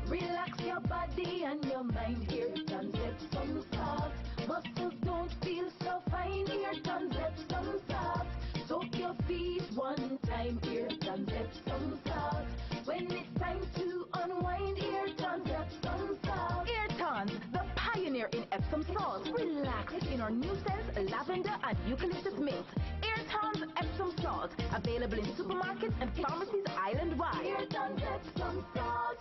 Relax your body and your mind. Here comes Epsom salt. Muscles don't feel so fine. Here comes Epsom salt. Soak your feet one time. Here comes Epsom salt. When it's time to unwind, here comes Epsom salt. Airtons, the pioneer in Epsom salt. Relax in our new scents, lavender and eucalyptus mint. Airtons Epsom salt. Available in supermarkets and pharmacies island-wide. Here comes Epsom salt.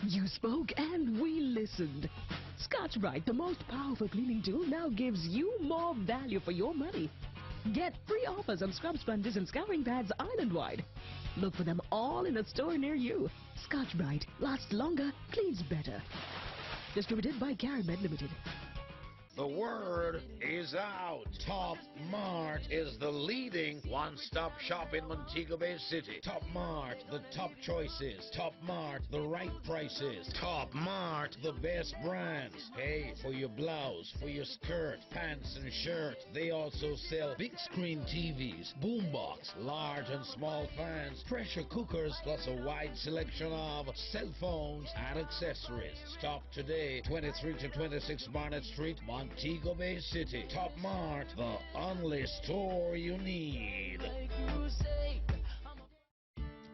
You spoke and we listened. Scotch-Brite, the most powerful cleaning tool, now gives you more value for your money. Get free offers on scrub sponges and scouring pads island-wide. Look for them all in a store near you. Scotch-Brite lasts longer, cleans better. Distributed by Caribe Limited. The word is out. Top Mart is the leading one-stop shop in Montego Bay City. Top Mart, the top choices. Top Mart, the right prices. Top Mart, the best brands. Hey, for your blouse, for your skirt, pants and shirt. They also sell big screen TVs, boombox, large and small fans, pressure cookers, plus a wide selection of cell phones and accessories. Stop today, 23 to 26 Barnett Street, Montego Bay City. Top Mart, the only store you need.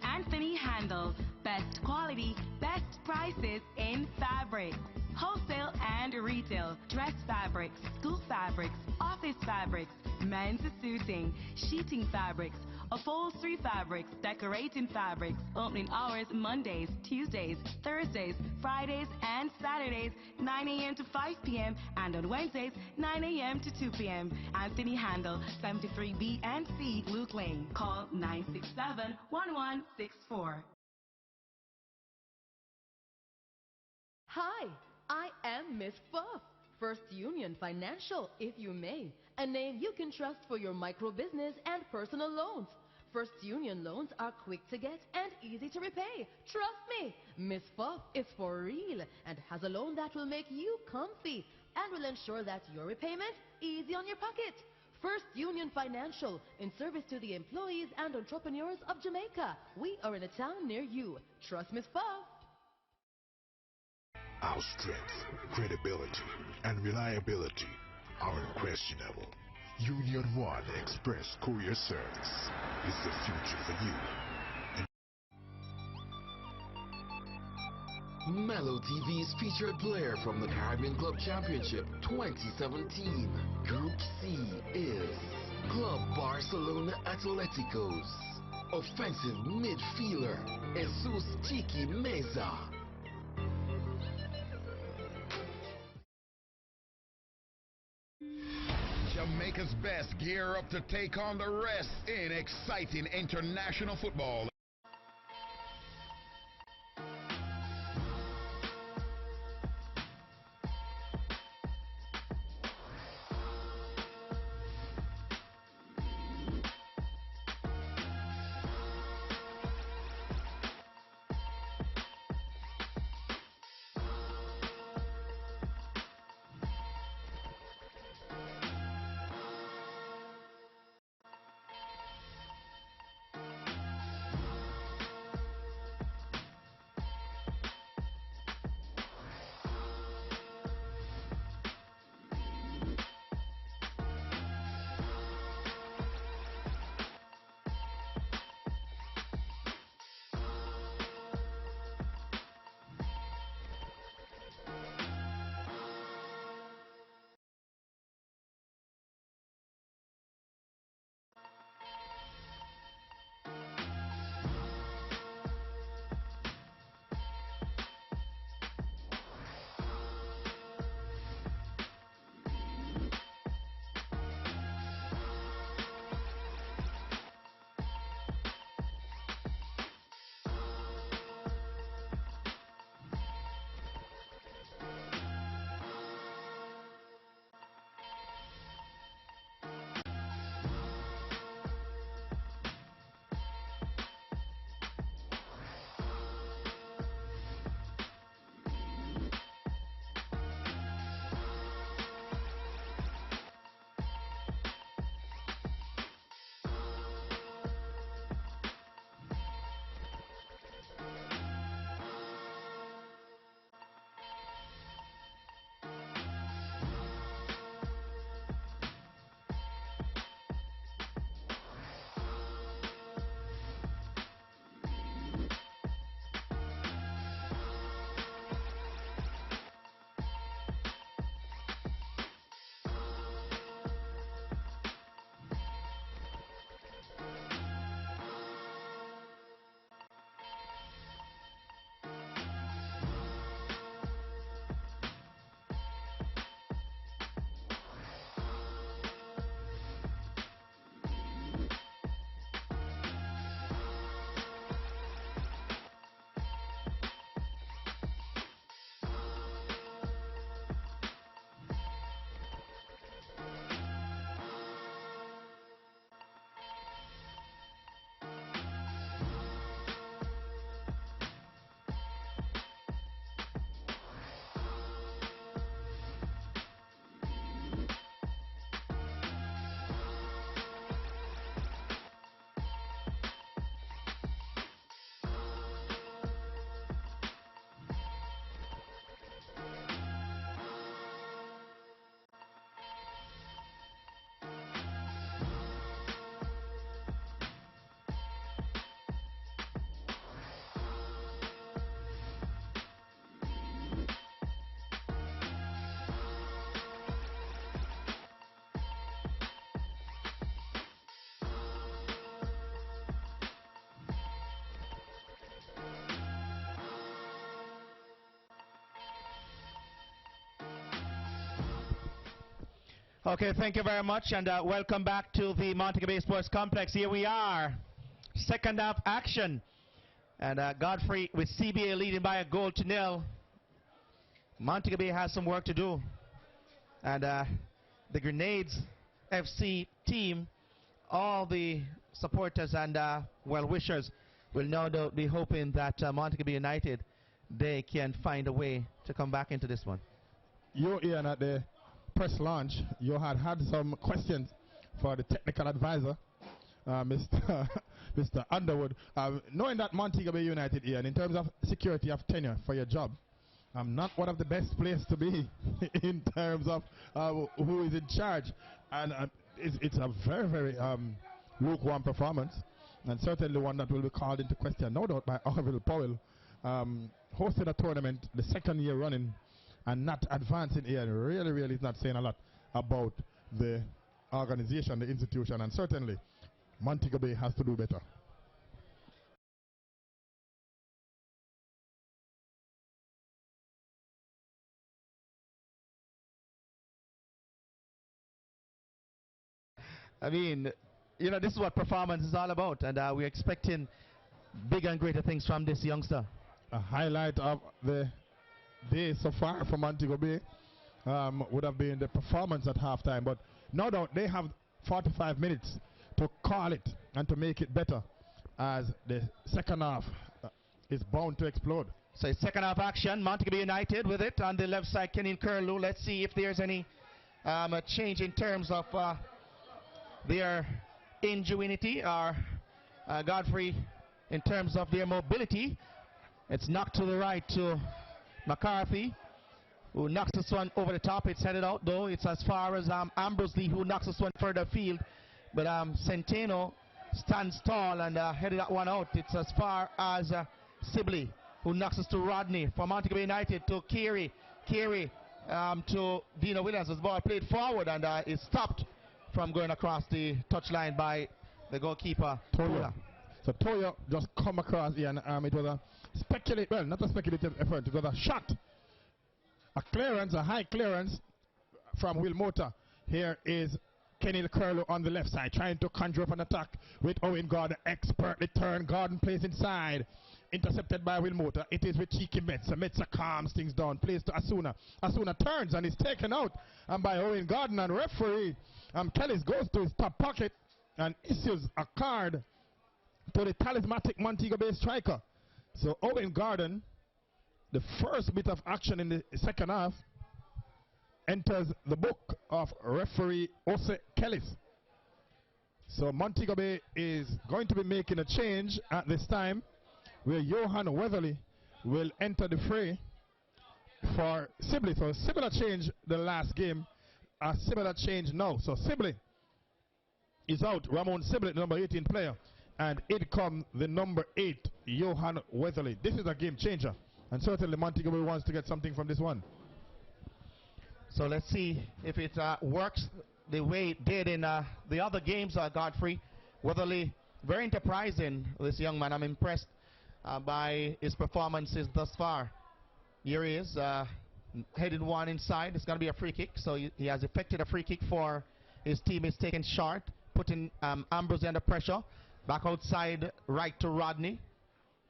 Anthony Handel. Best quality, best prices in fabric. Wholesale and retail. Dress fabrics, school fabrics, office fabrics, men's suiting, sheeting fabrics, upholstery fabrics, decorating fabrics. Opening hours Mondays, Tuesdays, Thursdays, Fridays, and Saturdays, 9 a.m. to 5 p.m. and on Wednesdays, 9 a.m. to 2 p.m. Anthony Handel, 73B and C, Luke Lane. Call 967-1164. Hi, I am Miss Fuff. First Union Financial, if you may. A name you can trust for your micro business and personal loans. First Union loans are quick to get and easy to repay. Trust me, Miss Fuff is for real and has a loan that will make you comfy and will ensure that your repayment easy on your pocket. First Union Financial, in service to the employees and entrepreneurs of Jamaica. We are in a town near you. Trust Miss Fuff. Our strength, credibility, and reliability are unquestionable. Union One Express Courier Service is the future for you. Mellow TV's featured player from the Caribbean Club Championship 2017. Group C is Club Barcelona Atlético's offensive midfielder Jesus Tiki Meza. Jamaica's best gear up to take on the rest in exciting international football. Okay, thank you very much, and welcome back to the Montego Bay Sports Complex. Here we are, second half action, and Godfrey with CBA leading by a goal to nil. Montego Bay has some work to do, and the Grenades FC team, all the supporters and well-wishers will no doubt be hoping that Montego Bay United, they can find a way to come back into this one. You, Ian, at the press launch, you had some questions for the technical advisor, Mr. Underwood. Knowing that Montego Bay United, Ian, in terms of security of tenure for your job, not one of the best places to be in terms of who is in charge. And it's a very, very lukewarm performance, and certainly one that will be called into question, no doubt, by Orville Powell, hosting a tournament the second year running and not advancing here. Really, really is not saying a lot about the organization, the institution, and certainly Montego Bay has to do better. I mean, you know, this is what performance is all about, and we're expecting bigger and greater things from this youngster. A highlight of the day so far for Montego Bay would have been the performance at halftime, but no doubt they have 45 minutes to call it and to make it better, as the second half is bound to explode. So it's second half action, Montego Bay United with it on the left side, Kenin Curlew. Let's see if there's any a change in terms of their ingenuity or Godfrey in terms of their mobility. It's knocked to the right to McCarthy, who knocks this one over the top. It's headed out, though. It's as far as Ambrosley, who knocks this one further field. But Centeno stands tall and headed that one out. It's as far as Sibley, who knocks us to Rodney. From Montego Bay United to Carey. Carey to Dino Williams. This ball played forward and is stopped from going across the touchline by the goalkeeper, Toya. So Toya just come across here, and it was a not a speculative effort, it was a shot. A clearance, a high clearance from Will Mota. Here is Kenny Curlew on the left side, trying to conjure up an attack with Owen Gordon. Expertly turned. Gordon plays inside. Intercepted by Will Mota. It is with Cheeky Metza. Metza calms things down. Plays to Asuna. Asuna turns and is taken out. And by Owen Gordon, and referee Kellis goes to his top pocket and issues a card to the talismanic Montego Bay striker. So Owen Gordon, the first bit of action in the second half, enters the book of referee Ose Kellis. So Montego Bay is going to be making a change at this time, where Johan Weatherly will enter the fray for Sibley. So similar change the last game, a similar change now. So Sibley is out. Ramon Sibley, the number 18 player. And in comes the number 8, Johan Weatherly. This is a game changer. And certainly Montego Bay wants to get something from this one. So let's see if it works the way it did in the other games, Godfrey. Weatherly, very enterprising, this young man. I'm impressed by his performances thus far. Here he is, heading one inside. It's going to be a free kick. So he has effected a free kick for his team. Is taken short, putting Ambrose under pressure. Back outside, right to Rodney.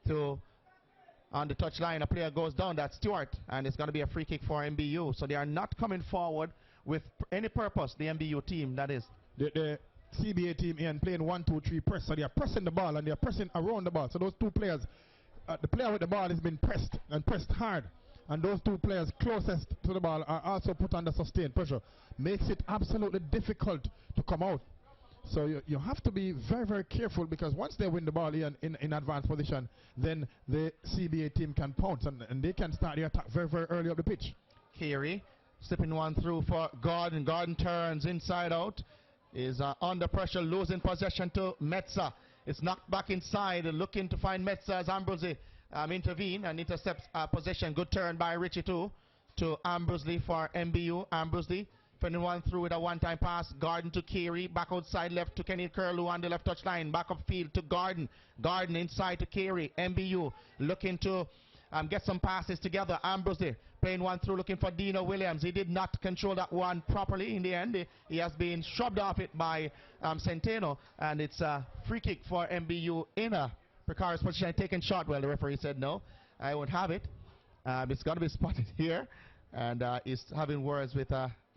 On the touchline, a player goes down. That's Stewart, and it's going to be a free kick for MBU. So they are not coming forward with any purpose, the MBU team, that is. The CBA team here playing 1-2-3 press. So they are pressing the ball, and they are pressing around the ball. So those two players, the player with the ball has been pressed, and pressed hard. And those two players closest to the ball are also put under sustained pressure. Makes it absolutely difficult to come out. So you have to be very, very careful, because once they win the ball here in advanced position, then the CBA team can pounce and they can start the attack very, very early up the pitch. Carey slipping one through for Gordon. Gordon turns inside out. Is under pressure, losing possession to Metza. It's knocked back inside, looking to find Metza as Ambrosley intervene and intercepts possession. Good turn by Richie too to Ambrosley for MBU. Ambrosley finding one through with a one-time pass. Gordon to Carey. Back outside left to Kenny Curlew on the left touchline. Back up field to Gordon. Gordon inside to Carey. MBU looking to get some passes together. Ambrose playing one through, looking for Dino Williams. He did not control that one properly in the end. He has been shoved off it by Centeno, and it's a free kick for MBU in a precarious position. Taken shot. Well, the referee said no, I won't have it. It's got to be spotted here, and he's having words with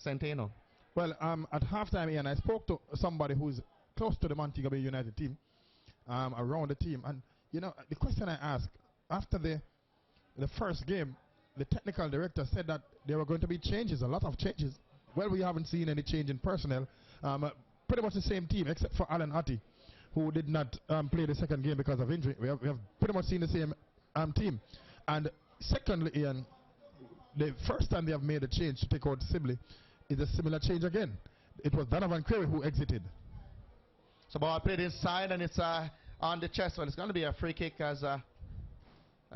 Centeno. Well, at halftime, Ian, I spoke to somebody who's close to the Montego Bay United team, around the team, and you know, the question I asked after the first game, the technical director said that there were going to be changes, a lot of changes. Well, we haven't seen any change in personnel. Pretty much the same team, except for Alan Atty, who did not play the second game because of injury. We have pretty much seen the same team. And secondly, Ian, the first time they have made a change to take out Sibley is a similar change again. It was Donovan Query who exited. So ball played inside, and it's on the chest. Well, it's going to be a free kick as a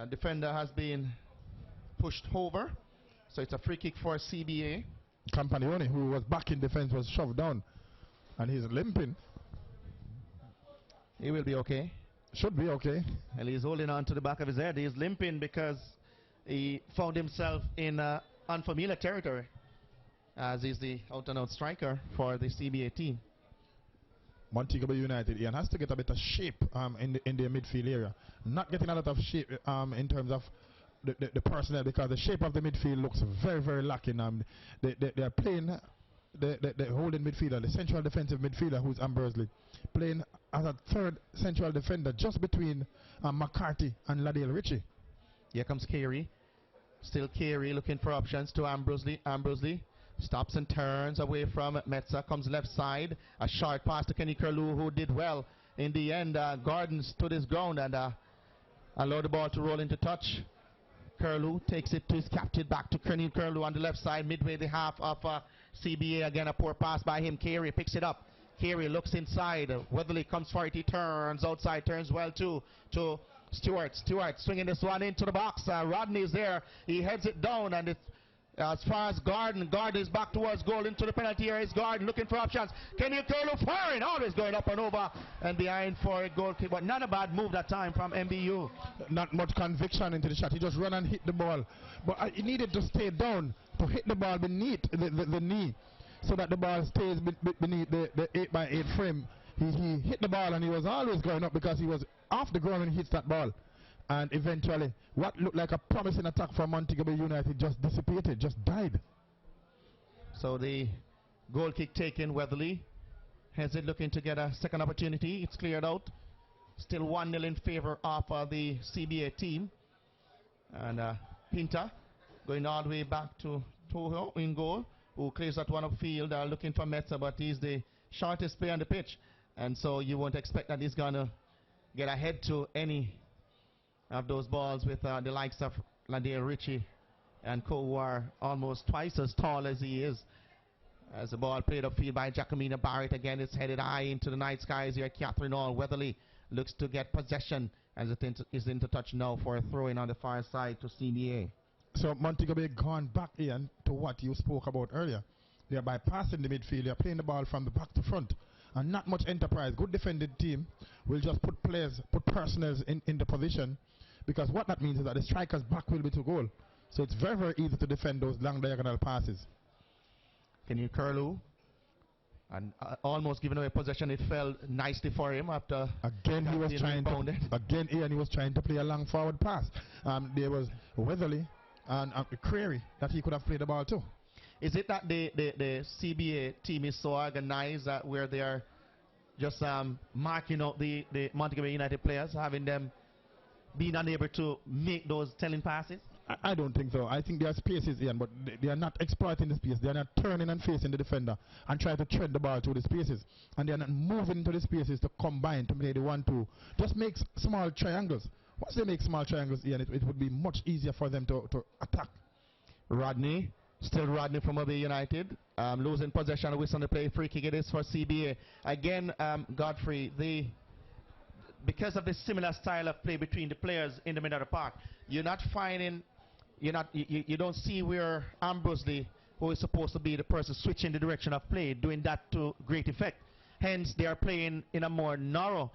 defender has been pushed over. So it's a free kick for CBA. Campagnoni, who was back in defense, was shoved down, and he's limping. He will be okay. Should be okay. And he's holding on to the back of his head. He's limping because he found himself in unfamiliar territory, as he's the out-and-out striker for the CBA team. Montego Bay United, Ian, has to get a bit of shape in their midfield area. Not getting a lot of shape in terms of the personnel, because the shape of the midfield looks very, very lacking. They are playing the holding midfielder, the central defensive midfielder, who's Ambersley, playing as a third central defender just between McCarthy and Ladale Ritchie. Here comes Carey. Still Carey looking for options to Ambersley. Ambersley stops and turns away from Metza, comes left side. A short pass to Kenny Curlew, who did well. In the end, Gordon stood his ground and allowed the ball to roll into touch. Curlew takes it to his captain, back to Kenny Curlew on the left side, midway the half of CBA. Again, a poor pass by him. Carey picks it up. Carey looks inside. Weatherly comes for it. He turns outside, turns well too, to Stewart. Stewart swinging this one into the box. Rodney is there. He heads it down, and it's as far as Gordon is back towards goal into the penalty area. Is Gordon looking for options. Kenny Curlew firing, always going up and over and behind for a goal kick, but not a bad move that time from MBU. Not much conviction into the shot. He just ran and hit the ball, but he needed to stay down to hit the ball beneath the knee, so that the ball stays beneath the 8x8 frame. He hit the ball, and he was always going up because he was off the ground when he hits that ball. And eventually, what looked like a promising attack from Montego Bay United just dissipated, just died. So the goal kick taken, Weatherly has it looking to get a second opportunity. It's cleared out. Still 1-0 in favor of the CBA team. And Pinta going all the way back to Toho in goal, who clears that one upfield, looking for Metza, but he's the shortest player on the pitch. And so you won't expect that he's going to get ahead to any of those balls with the likes of Ladale Ritchie and co, who are almost twice as tall as he is. As the ball played upfield by Jacomina Barrett, again it's headed high into the night skies here. Catherine Hall. Weatherly looks to get possession as it is into touch now for a throw-in on the far side to CBA. So Montego Bay gone back, Ian, to what you spoke about earlier. They are bypassing the midfield. They are playing the ball from the back to front, and not much enterprise. Good defended team will just put players, put personnel in the position, because what that means is that the striker's back will be to goal. So it's very, very easy to defend those long diagonal passes. Kenny Curlew, and almost giving away possession. It fell nicely for him after again he was trying to again Ian, he was trying to play a long forward pass. There was Weatherly and Creary that he could have played the ball to. Is it that the CBA team is so organized that where they are just marking out the Montego Bay United players, having them being unable to make those telling passes? I don't think so. I think there are spaces, Ian, but they are not exploiting the space. They are not turning and facing the defender and trying to tread the ball through the spaces. And they are not moving into the spaces to combine to play the 1-2. Just make small triangles. Once they make small triangles, Ian, it would be much easier for them to attack. Rodney, still Rodney from Montego Bay United, losing possession, whistle on the play, free kick it is for CBA. Again, Godfrey, because of the similar style of play between the players in the middle of the park, you're not finding, you don't see where Ambrosely, who is supposed to be the person switching the direction of play, doing that to great effect. Hence, they are playing in a more narrow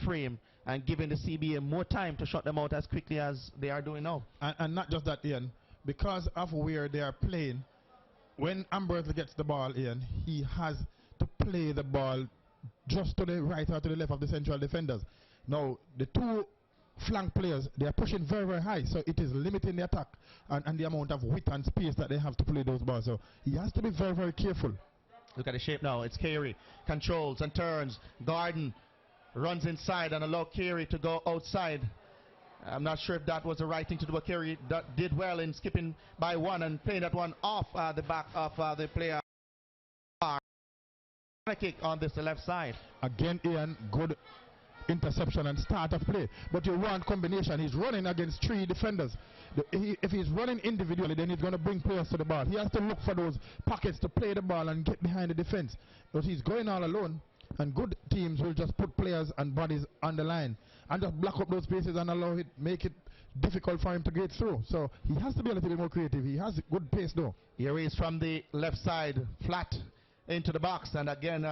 frame and giving the CBA more time to shut them out as quickly as they are doing now. And not just that, Ian, because of where they are playing, when Ambrose gets the ball, Ian, he has to play the ball just to the right or to the left of the central defenders. Now, the two flank players, they are pushing very, very high, so it is limiting the attack and the amount of width and space that they have to play those balls. So he has to be very, very careful. Look at the shape now. It's Carey. Controls and turns. Garden runs inside and allow Carey to go outside. I'm not sure if that was the right thing to do, but Carey did well in skipping by one and playing that one off the back of the player. A kick on this left side. Again, Ian, good interception and start of play. But you want combination. He's running against three defenders. If he's running individually, then he's going to bring players to the ball. He has to look for those pockets to play the ball and get behind the defense. But he's going all alone, and good teams will just put players and bodies on the line and just block up those spaces and allow it, make it difficult for him to get through. So he has to be a little bit more creative. He has good pace though. Here he is from the left side, flat into the box, and again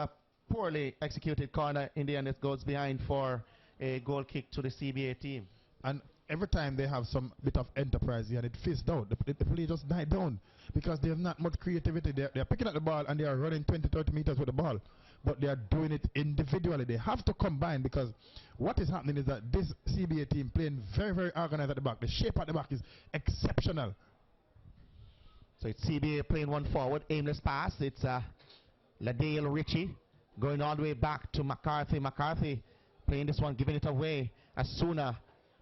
poorly executed corner. In the end, it goes behind for a goal kick to the CBA team. And every time they have some bit of enterprise here and it fizzed out, the play just died down because there's not much creativity. They're picking up the ball and they are running 20-30 meters with the ball, but they are doing it individually. They have to combine, because what is happening is that this CBA team playing very, very organized at the back. The shape at the back is exceptional. So it's CBA playing one forward, aimless pass. It's Ladale Ritchie going all the way back to McCarthy. McCarthy playing this one, giving it away. Asuna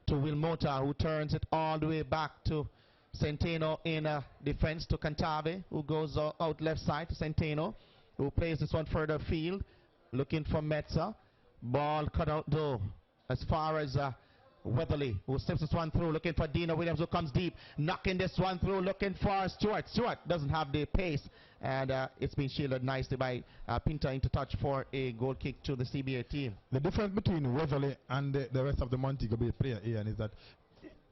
to Will Mota, who turns it all the way back to Centeno in defense to Cantave, who goes out left side to Centeno, who plays this one further field, looking for Metza. Ball cut out though as far as Weatherly, who slips this one through, looking for Dino Williams, who comes deep, knocking this one through, looking for Stewart. Stewart doesn't have the pace, and it's been shielded nicely by Pinta into touch for a goal kick to the CBA team. The difference between Weatherly and the rest of the Montego Bay player, Ian, is that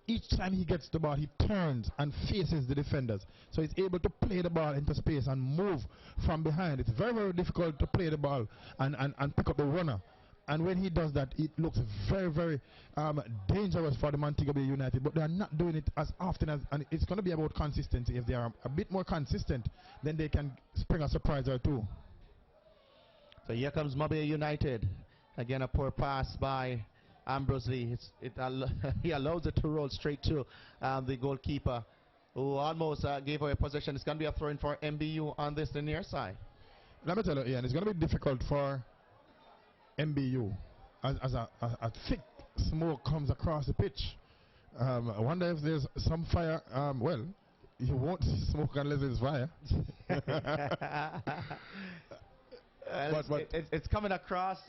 each time he gets the ball, he turns and faces the defenders. So he's able to play the ball into space and move from behind. It's very, very difficult to play the ball and pick up the runner. And when he does that, it looks very, very dangerous for the Montego Bay United. But they are not doing it as often as, and it's going to be about consistency. If they are a bit more consistent, then they can spring a surprise or two. So here comes Mobile United. Again, a poor pass by Ambrose Lee. He allows it to roll straight to the goalkeeper, who almost gave away possession. It's going to be a throw-in for MBU on this, the near side. Let me tell you, Ian, it's going to be difficult for MBU as a thick smoke comes across the pitch. I wonder if there's some fire. Well, you won't see smoke unless there's fire. It's coming across.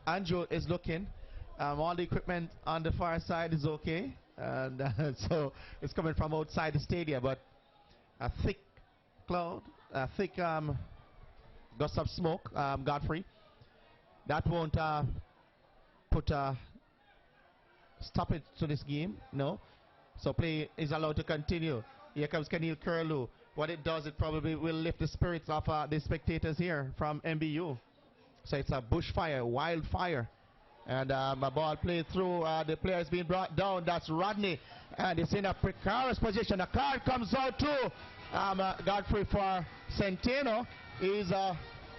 Andrew is looking. All the equipment on the far side is okay, and so it's coming from outside the stadium. But a thick cloud, a thick gust of smoke, Godfrey. That won't put a stop it to this game, no. So play is allowed to continue. Here comes Kenil Curlew. What it does, it probably will lift the spirits of the spectators here from MBU. So it's a bushfire, wildfire. And a ball played through. The player is being brought down. That's Rodney. And it's in a precarious position. A card comes out to Godfrey for Centeno. He's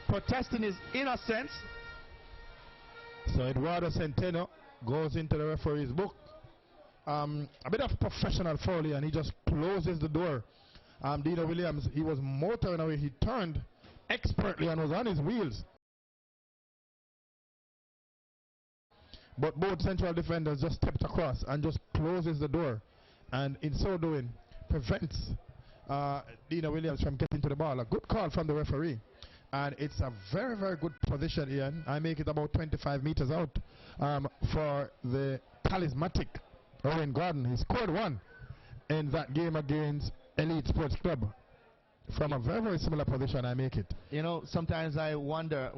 protesting his innocence. So Eduardo Centeno goes into the referee's book. A bit of professional foul here, and he just closes the door. Dino Williams, he was motoring away. He turned expertly and was on his wheels. But both central defenders just stepped across and just closes the door. And in so doing, prevents Dino Williams from getting to the ball. A good call from the referee. And it's a very, very good position, Ian. I make it about 25 meters out for the talismanic Owen Gordon. He scored one in that game against Elite Sports Club. From a very, very similar position, I make it. You know, sometimes I wonder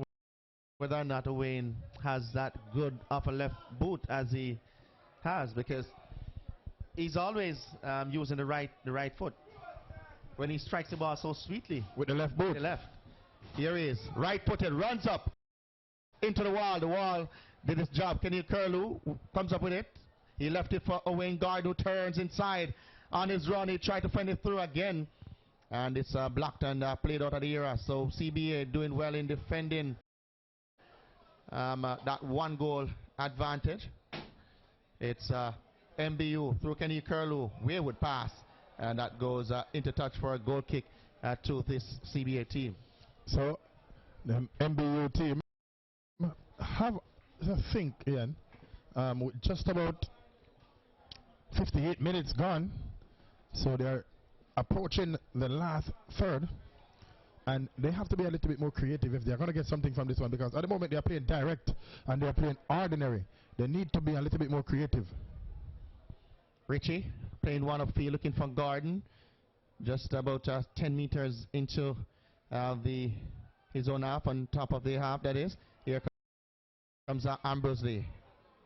whether or not Owen has that good of a left boot as he has, because he's always using the right foot when he strikes the ball so sweetly. With the left boot. The left. Here he is, right-footed, runs up into the wall. The wall did his job. Kenny Curlew comes up with it. He left it for Owen Guard, who turns inside on his run. He tried to find it through again. And it's blocked and played out of the area. So CBA doing well in defending that one goal advantage. It's MBU through Kenny Curlew. Wayward pass. And that goes into touch for a goal kick to this CBA team. So the MBU team have, I think, Ian, with just about 58 minutes gone. So they're approaching the last third, and they have to be a little bit more creative if they're going to get something from this one, because at the moment they are playing direct and they are playing ordinary. They need to be a little bit more creative. Richie playing one upfield, looking for Gordon, just about 10 meters into his own half, on top of the half, that is. Here comes Ambrosley.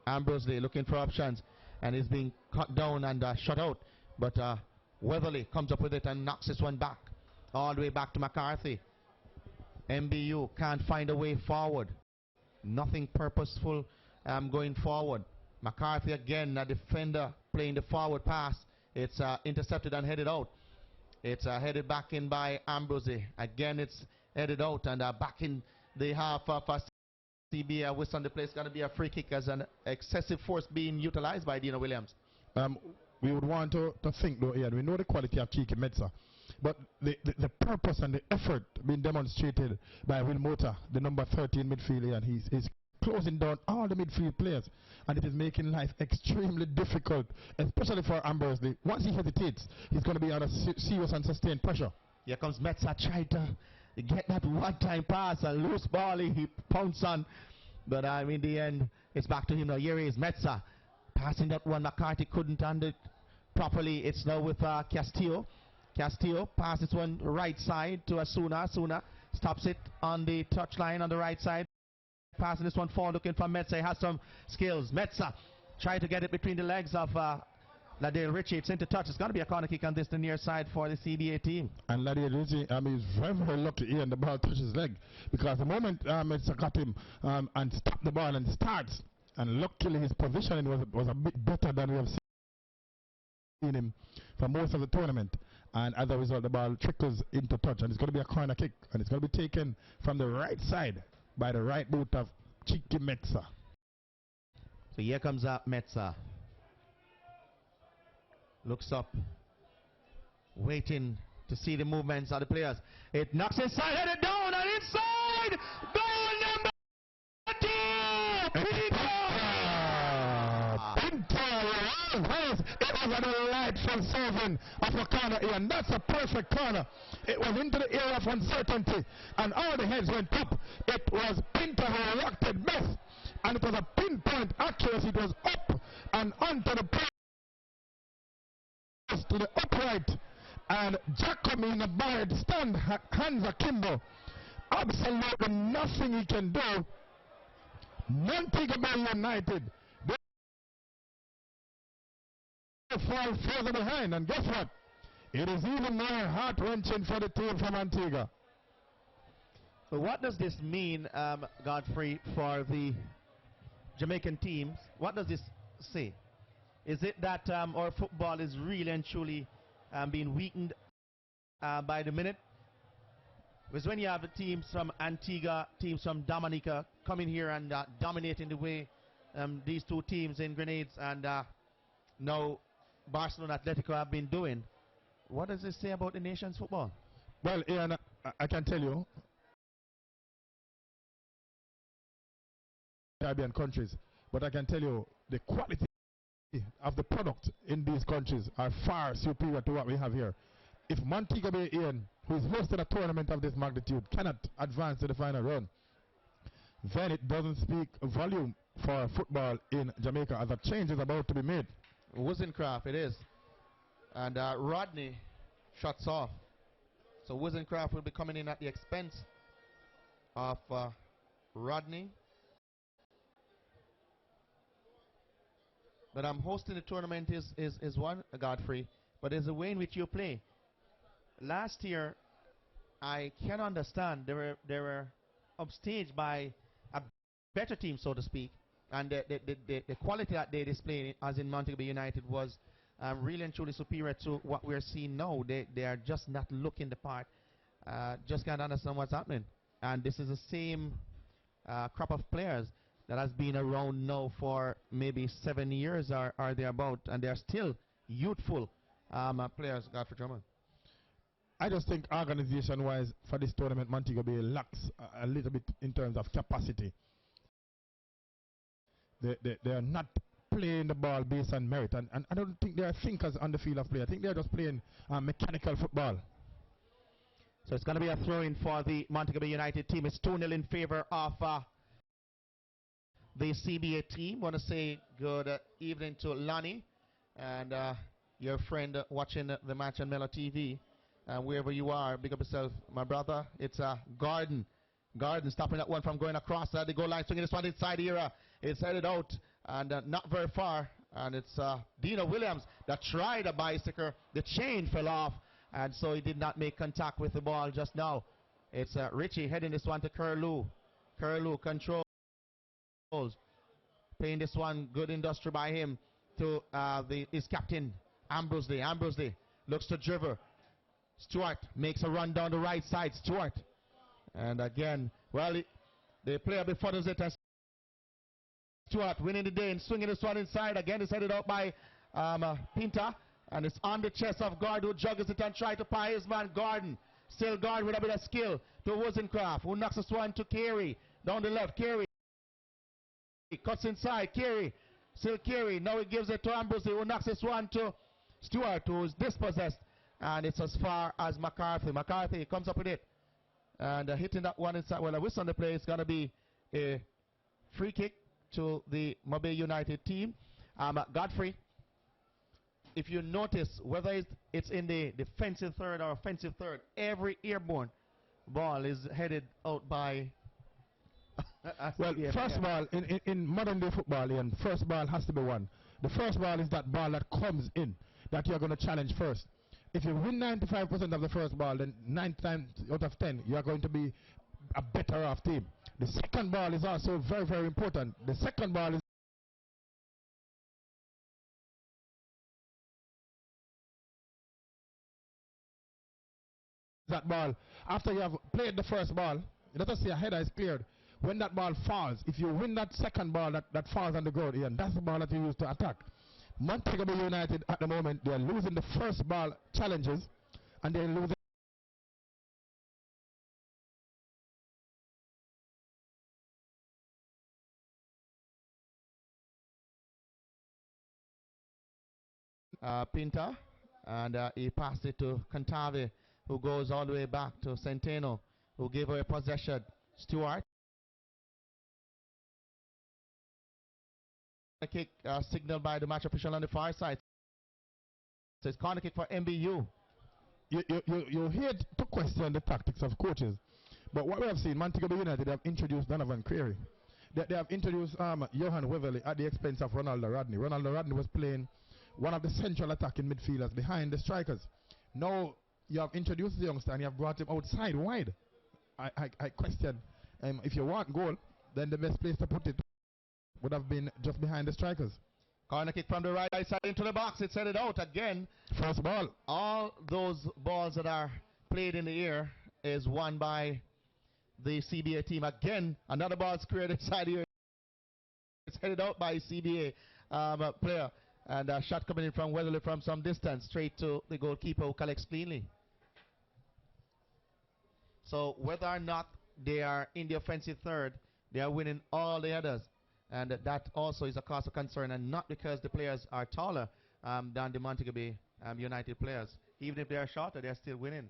Ambrosley looking for options, and he's being cut down and shut out, but Weatherly comes up with it and knocks this one back, all the way back to McCarthy. MBU can't find a way forward. Nothing purposeful going forward. McCarthy again, a defender playing the forward pass. It's intercepted and headed out. It's headed back in by Ambrose. Again, it's headed out and back in the half of CBA. Whistle on the place. Going to be a free kick as an excessive force being utilized by Dino Williams. We would want to think, though, Ian, we know the quality of Cheeky Metza, but the purpose and the effort being demonstrated by Will Mota, the number 13 midfielder, and he's closing down all the midfield players, and it is making life extremely difficult, especially for Ambrose. Once he hesitates, he's going to be under serious and sustained pressure. Here comes Metza, trying to get that one-time pass, a loose ball he pounced on, but in the end, it's back to him now. Here is Metza. Passing that one, McCarthy couldn't handle it properly. It's now with Castillo. Castillo passes one right side to Asuna. Asuna stops it on the touchline on the right side. Passing this one forward, looking for Metza. He has some skills. Metza trying to get it between the legs of Ladale Ritchie. It's into touch. It's going to be a corner kick on this, the near side for the CBA team. And Ladale Ritchie, is very, very lucky here, and the ball touches his leg, because the moment Metza got him and stopped the ball and starts, and luckily his positioning was a bit better than we have seen him for most of the tournament. And as a result, the ball trickles into touch, and it's going to be a corner kick, and it's going to be taken from the right side by the right boot of Cheeky Metza. So here comes Metza. Looks up, waiting to see the movements of the players. It knocks inside, headed down, and inside! Goal number 2! It was a delightful serving of a corner, and that's a perfect corner. It was into the area of uncertainty, and all the heads went up. It was Pinto who rocked it best, and it was a pinpoint accuracy. It was up and onto the post to the upright, and Giacomino Barrett stand hands akimbo. Absolutely nothing he can do. Montego Bay United, fall further behind, and guess what? It is even more heart-wrenching for the team from Antigua. So what does this mean, Godfrey, for the Jamaican teams? What does this say? Is it that our football is really and truly being weakened by the minute? Because when you have the teams from Antigua, teams from Dominica coming here and dominating the way these two teams in Grenades and now Barcelona Atlético have been doing, what does this say about the nation's football? Well, Ian, I can tell you, Caribbean countries, but I can tell you the quality of the product in these countries are far superior to what we have here. If Montego Bay, Ian, who is hosting a tournament of this magnitude, cannot advance to the final round, then it doesn't speak volume for football in Jamaica, as a change is about to be made. Wozencraft, it is. And Rodney shuts off. So Wozencraft will be coming in at the expense of Rodney. But hosting the tournament is one, Godfrey, but there's a way in which you play. Last year, I can understand they were upstaged by a better team, so to speak, And the quality that they displayed, as in Montego Bay United, was really and truly superior to what we're seeing now. They are just not looking the part. Just can't understand what's happening. And this is the same crop of players that has been around now for maybe 7 years or thereabout, and they are still youthful players. Godfrey Drummond. I just think organization-wise for this tournament, Montego Bay lacks a little bit in terms of capacity. They are not playing the ball based on merit, and I don't think they are thinkers on the field of play. I think they are just playing mechanical football. So it's going to be a throw-in for the Montego Bay United team. It's 2-0 in favor of the CBA team. Want to say good evening to Lonnie and your friend watching the match on Mellow TV. Wherever you are, big up yourself, my brother. It's Garden. Garden stopping that one from going across the goal line, swinging this one inside here. It's headed out and not very far. And it's Dino Williams that tried a bicycle. The chain fell off, and so he did not make contact with the ball just now. It's Richie heading this one to Curlew. Curlew controls. Playing this one, good industry by him to his captain, Ambrosley. Ambrosley looks to Driver. Stewart makes a run down the right side. Stewart. And again, well, the player before us it. Stewart winning the day and swinging this one inside. Again, it's headed out by Pinta. And it's on the chest of Gard, who juggles it and tries to pie his man Gordon. Still Gard with a bit of skill to Wozencraft, who knocks this one to Carey. Down the left, Carey. Cuts inside, Carey. Still Carey. Now he gives it to Ambrosey, who knocks this one to Stewart, who is dispossessed. And it's as far as McCarthy. McCarthy comes up with it. And hitting that one inside. Well, a whistle on the play is going to be a free kick to the Mobay United team. Godfrey, if you notice, whether it's in the defensive third or offensive third, every airborne ball is headed out by... well, first ball, in modern day football, Ian, first ball has to be won. The first ball is that ball that comes in, that you're going to challenge first. If you win 95% of the first ball, then 9 times out of 10, you are going to be a better off team. The second ball is also very, very important. The second ball is that ball. After you have played the first ball, let us say a header is cleared. When that ball falls, if you win that second ball that falls on the ground, Ian, that's the ball that you use to attack. Montego Bay United at the moment, they are losing the first ball challenges, and they're losing Pinta, and he passed it to Cantave, who goes all the way back to Centeno, who gave away possession. Stewart. A kick signaled by the match official on the far side. So it's corner kick for MBU. You're here to question the tactics of coaches, but what we have seen, Montego Bay United have introduced Donovan Creary. They have introduced Johan Weverly at the expense of Ronaldo Rodney. Ronaldo Rodney was playing one of the central attacking midfielders behind the strikers. Now you have introduced the youngster and you have brought him outside wide. I question, if you want goal, then the best place to put it would have been just behind the strikers. Corner kick from the right side into the box. It's headed out again. First ball. All those balls that are played in the air is won by the CBA team. Again, another ball squared inside here. It's headed out by CBA player. And a shot coming in from Weatherly from some distance, straight to the goalkeeper, who collects cleanly. So whether or not they are in the offensive third, they are winning all the others. And that also is a cause of concern, and not because the players are taller than the Montego Bay United players. Even if they are shorter, they are still winning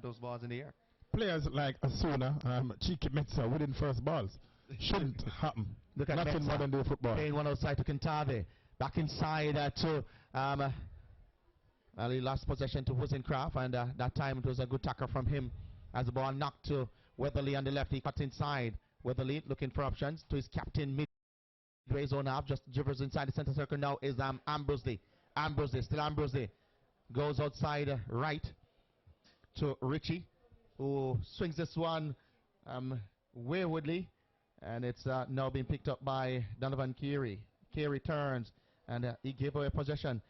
those balls in the air. Players like Asuna, Cheeky Metza winning first balls. Shouldn't happen. Look at not Metza in modern day football. Playing one outside to Cantave. Back inside to well, he lost possession to Wozencraft, and that time it was a good tackle from him as the ball knocked to Weatherly on the left. He cuts inside. Weatherly looking for options to his captain midway zone half. Just Givers inside the center circle now is Ambrosley. Ambrosley, still Ambrosley. Goes outside right to Richie, who swings this one waywardly. And it's now being picked up by Donovan Carey. Carey turns, and he gave away possession.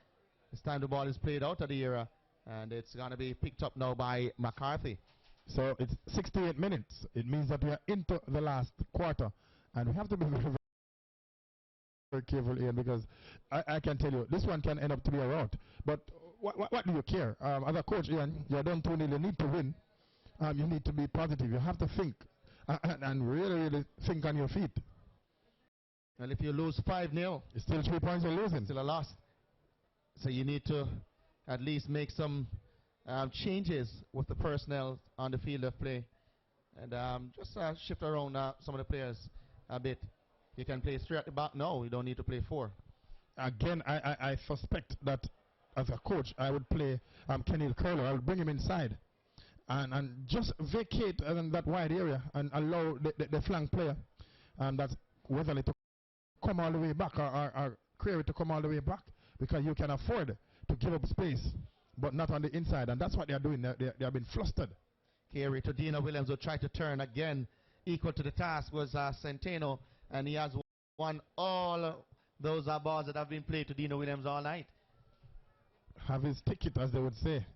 This time the ball is played out of the area, and it's going to be picked up now by McCarthy. So it's 68 minutes. It means that we are into the last quarter, and we have to be very, very careful, Ian, because I can tell you, this one can end up to be a rout. But what do you care? As a coach, Ian, you're down 2-0, you need to win. You need to be positive. You have to think and really, really think on your feet. And if you lose 5-0, it's still 3 points you're losing. Still a loss. So you need to at least make some changes with the personnel on the field of play. And just shift around some of the players a bit. You can play 3 at the back. No, you don't need to play 4. Again, I suspect that as a coach, I would play Kenil Curler. I would bring him inside and just vacate that wide area and allow the flank player, that's Weatherly, to come all the way back, or Query to come all the way back, because you can afford to give up space, but not on the inside, and that's what they are doing. They have been flustered. Carey to Dino Williams, who tried to turn again. Equal to the task was Centeno, and he has won all those balls that have been played to Dino Williams all night. Have his ticket, as they would say.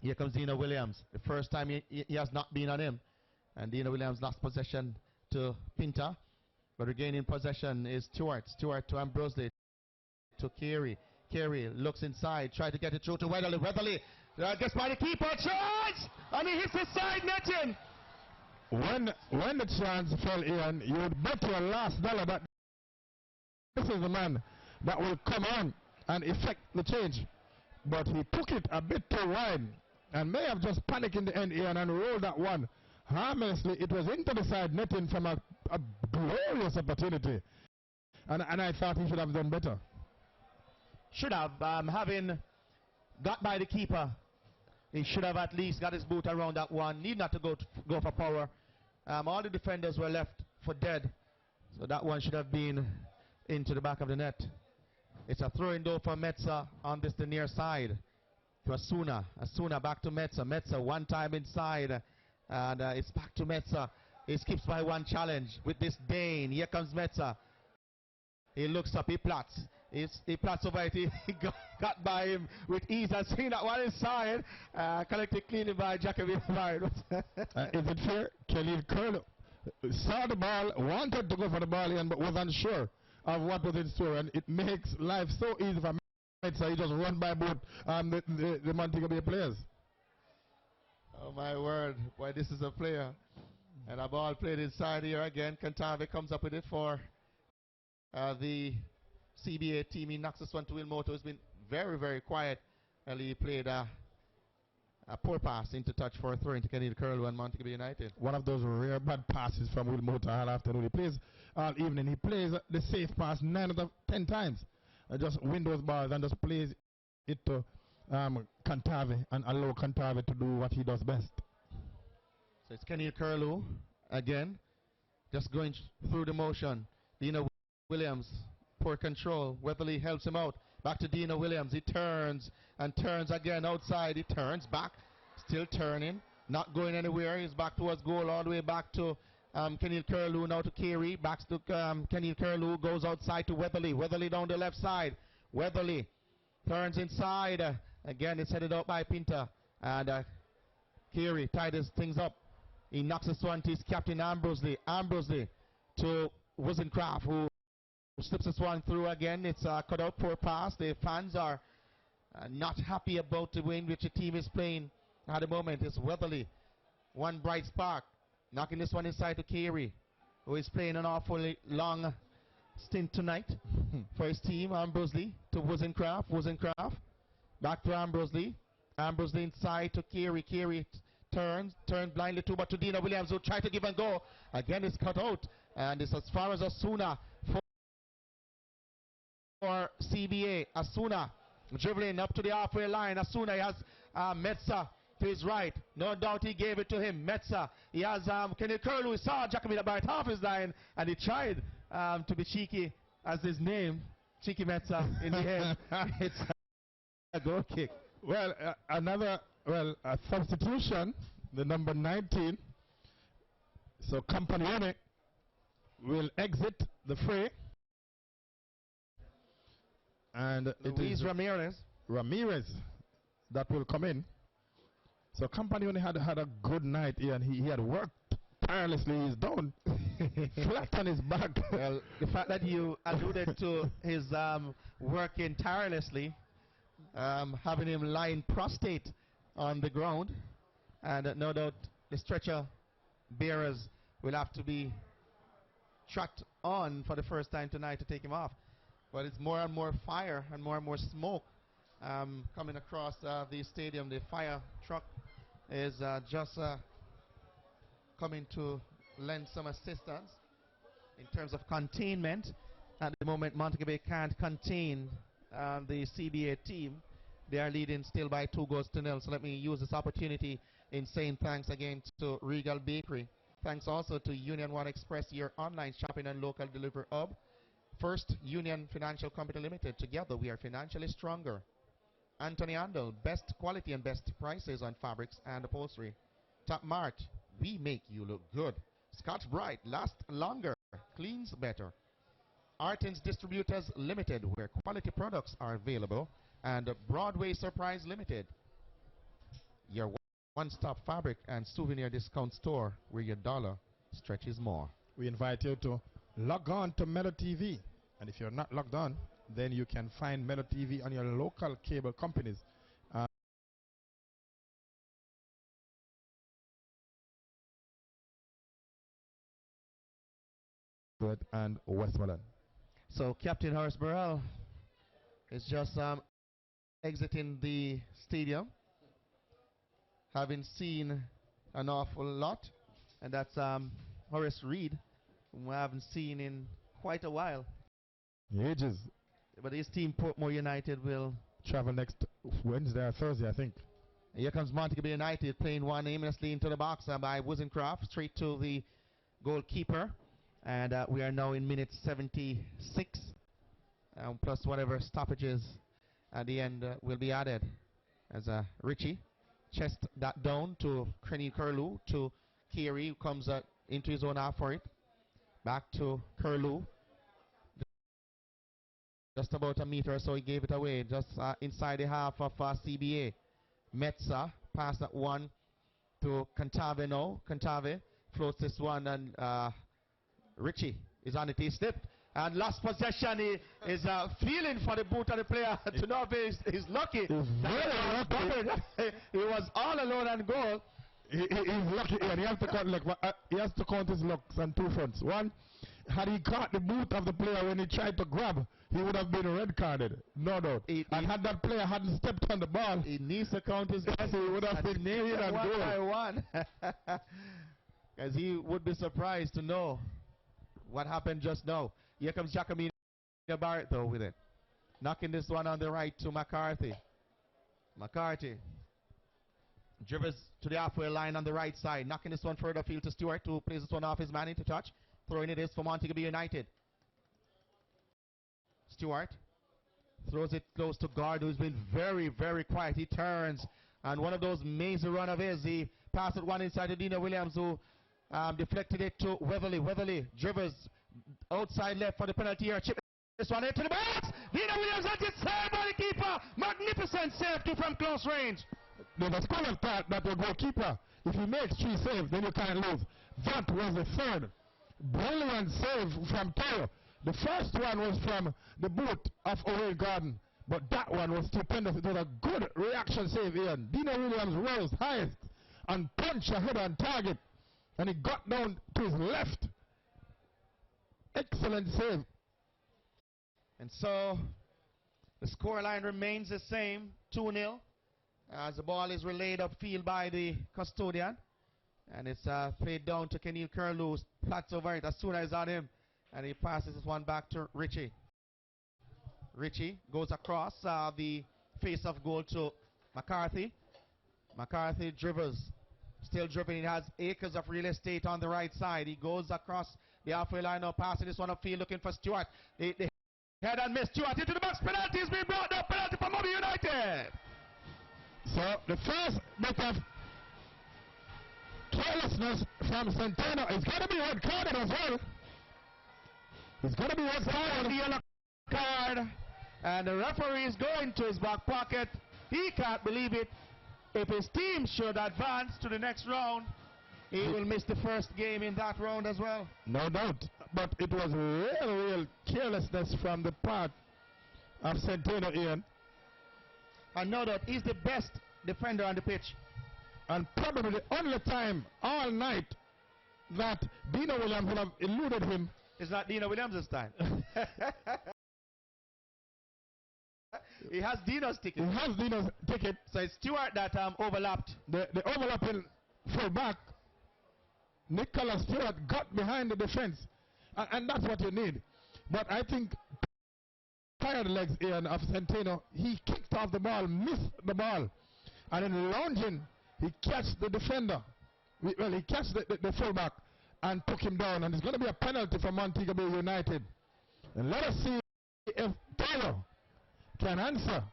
Here comes Dino Williams. The first time he has not been on him, and Dino Williams lost possession to Pinta, but regaining possession is Stewart. Stewart to Ambrosley, to Carey. Carey looks inside, try to get it through to Weatherly. Weatherly gets by the keeper, chance, and he hits the side netting. When the chance fell in, you would bet your last dollar that this is the man that will come on and effect the change. But he took it a bit too wide and may have just panicked in the end here and rolled that one harmlessly. It was into the side netting from a glorious opportunity. And I thought he should have done better. Should have, having got by the keeper, he should have at least got his boot around that one. Need not to go for power. All the defenders were left for dead, so that one should have been into the back of the net. It's a throw-in though for Metza on the near side to Asuna. Asuna back to Metza. Metza one time inside, and it's back to Metza. He skips by one challenge with this Dane. Here comes Metza. He looks up, he plats. He plats over it. He got by him with ease. I've seen that one inside. Collected cleanly by Jacoby. Is it fair? Khalil Curl saw the ball, wanted to go for the ball in, but was unsure of what was in store. And it makes life so easy for Metza. He just run by both the Montego Bay players. Oh, my word. Boy, this is a player. And a ball played inside here again. Cantave comes up with it for the CBA team. He knocks this one to Wilmoto. Has been very, very quiet. And he played a poor pass into touch for a throw into Kenny Curlew and Montego Bay United. One of those rare bad passes from Wilmoto all afternoon. He plays all evening. He plays the safe pass 9 out of 10 times. Just win those balls and just plays it to Cantave and allow Cantave to do what he does best. So it's Kenny Curlew again, just going through the motion. Dino Williams, poor control. Weatherly helps him out. Back to Dino Williams. He turns and turns again outside. He turns back, still turning, not going anywhere. He's back towards goal, all the way back to Kenny Curlew, now to Carey. Back to Kenny Curlew, goes outside to Weatherly. Weatherly down the left side. Weatherly turns inside. Again, it's headed out by Pinta. And Carey tied his things up. He knocks this one to his captain, Ambrosley. Ambrosley to Wizencraft, who slips this one through again. It's a cut-out poor pass. The fans are not happy about the way in which the team is playing at the moment. It's Weatherly, one bright spark, knocking this one inside to Carey, who is playing an awfully long stint tonight for his team. Ambrosley to Wizencraft. Wizencraft back to Ambrosley. Ambrosley inside to Carey. Carey turns blindly but to Dino Williams, who tried to give and go. Again, it's cut out, and it's as far as Asuna for CBA. Asuna dribbling up to the halfway line. Asuna, he has Metza to his right. No doubt he gave it to him. Metza, he has Kenny Curlew. He saw Jacoby about half his line, and he tried to be cheeky as his name, Cheeky Metza, in the head. It's a goal kick. Well, a substitution, the number 19. So Campagnone will exit the fray. And it is Ramirez that will come in. So Company only had a good night here, and he had worked tirelessly. He's down flat on his back. Well, the fact that you alluded to his working tirelessly, having him lying prostrate on the ground, and no doubt the stretcher bearers will have to be tracked on for the first time tonight to take him off. But it's more and more fire and more smoke coming across the stadium. The fire truck is just coming to lend some assistance in terms of containment. At the moment, Montego Bay can't contain the CBA team. They are leading still by 2-0. So let me use this opportunity in saying thanks again to Regal Bakery. Thanks also to Union One Express, your online shopping and local delivery hub. First Union Financial Company Limited. Together we are financially stronger. Anthony Andel, best quality and best prices on fabrics and upholstery. Top Mart, we make you look good. Scotch Brite, last longer, cleans better. Artins Distributors Limited, where quality products are available. And Broadway Surprise Limited, your one-stop fabric and souvenir discount store where your dollar stretches more. We invite you to log on to Melo TV, and if you're not logged on, then you can find Melo TV on your local cable companies. And Westmoreland. So Captain Horace Burrell is just exiting the stadium, having seen an awful lot, and that's Horace Reed, whom we haven't seen in quite a while. Ages. But his team, Portmore United, will travel next Wednesday or Thursday, I think. Here comes Montego Bay United playing one aimlessly into the box by Wizencraft, straight to the goalkeeper. And we are now in minute 76, plus whatever stoppages at the end will be added. As Richie chest that down to Kenny Curlew, to Kiri, who comes into his own half for it. Back to Curlew. Just about a meter or so, he gave it away, just inside the half of CBA. Metza, pass that one to Cantave now. Cantave floats this one, and Richie is on it. He slipped and lost possession. He is feeling for the boot of the player. To know if he's lucky. He's very lucky. He was all alone on goal. He's lucky, and he has to count. He has to count his looks on two fronts. One, had he caught the boot of the player when he tried to grab, he would have been red carded, no doubt. And had that player hadn't stepped on the ball, he needs to count his looks. He would have been near and one goal. by one. As he would be surprised to know what happened just now. Here comes Jacomino Barrett though with it. Knocking this one on the right to McCarthy. McCarthy drivers to the halfway line on the right side. Knocking this one further field to Stewart, who plays this one off his man into touch. Throwing it is for Montego Bay United. Stewart throws it close to Guard, who's been very, very quiet. He turns, and one of those mazy run of his, he passed it one inside to Dina Williams, who deflected it to Weatherly. Weatherly drivers outside left for the penalty here. Chip this one into the box. Dina Williams had it saved by the keeper. Magnificent safety from close range. The school of thought that the goalkeeper, if he makes 3 saves, then you can't lose. That was the third. Brilliant save from Taylor. The first one was from the boot of Owen Garden, but that one was stupendous. It was a good reaction save, Ian. Dina Williams rose highest and punched ahead on target, and he got down to his left. Excellent save. And so the scoreline remains the same, 2-0, as the ball is relayed upfield by the custodian. And it's played down to Kenil Curlew, plats over it as soon as it's on him. And he passes this one back to Richie. Richie goes across the face of goal to McCarthy. McCarthy drivers, still dribbling. He has acres of real estate on the right side. He goes across the halfway line now, passing this one upfield, looking for Stewart. The head and miss. Stewart into the box. Penalty is being brought down. Penalty for Montego United. So the first bit of carelessness from Centeno is going to be red carded as well. It's going to be what's the yellow card, and the referee is going to his back pocket. He can't believe it. If his team should advance to the next round, he will miss the first game in that round as well. No doubt. But it was real carelessness from the part of Centeno, Ian. And no doubt, he's the best defender on the pitch. And probably the only time all night that Dino Williams would have eluded him. It's not Dino Williams this time. He has Dino's ticket. He has Dino's ticket. So it's Stewart that overlapped. The overlapping full back, Nicholas Stewart got behind the defense. And that's what you need. But I think tired legs Ian of Centeno, he kicked off the ball, missed the ball. And in lunging, he catched the defender. Well, he catched the fullback and took him down. And it's going to be a penalty for Montego Bay United. And let us see if Taylor can answer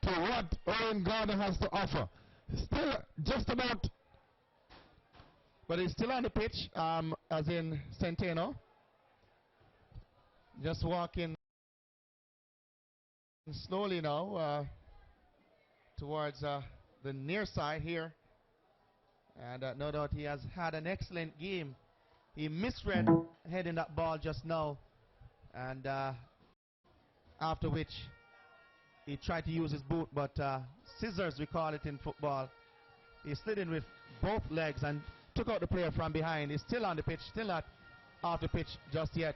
to what Owen Gardner has to offer. Still just about. But he's still on the pitch, as in Centeno. Just walking slowly now towards the near side here. And no doubt he has had an excellent game. He misread heading that ball just now. And after which he tried to use his boot, but scissors we call it in football. He slid in with both legs and took out the player from behind. He's still on the pitch, still not off the pitch just yet.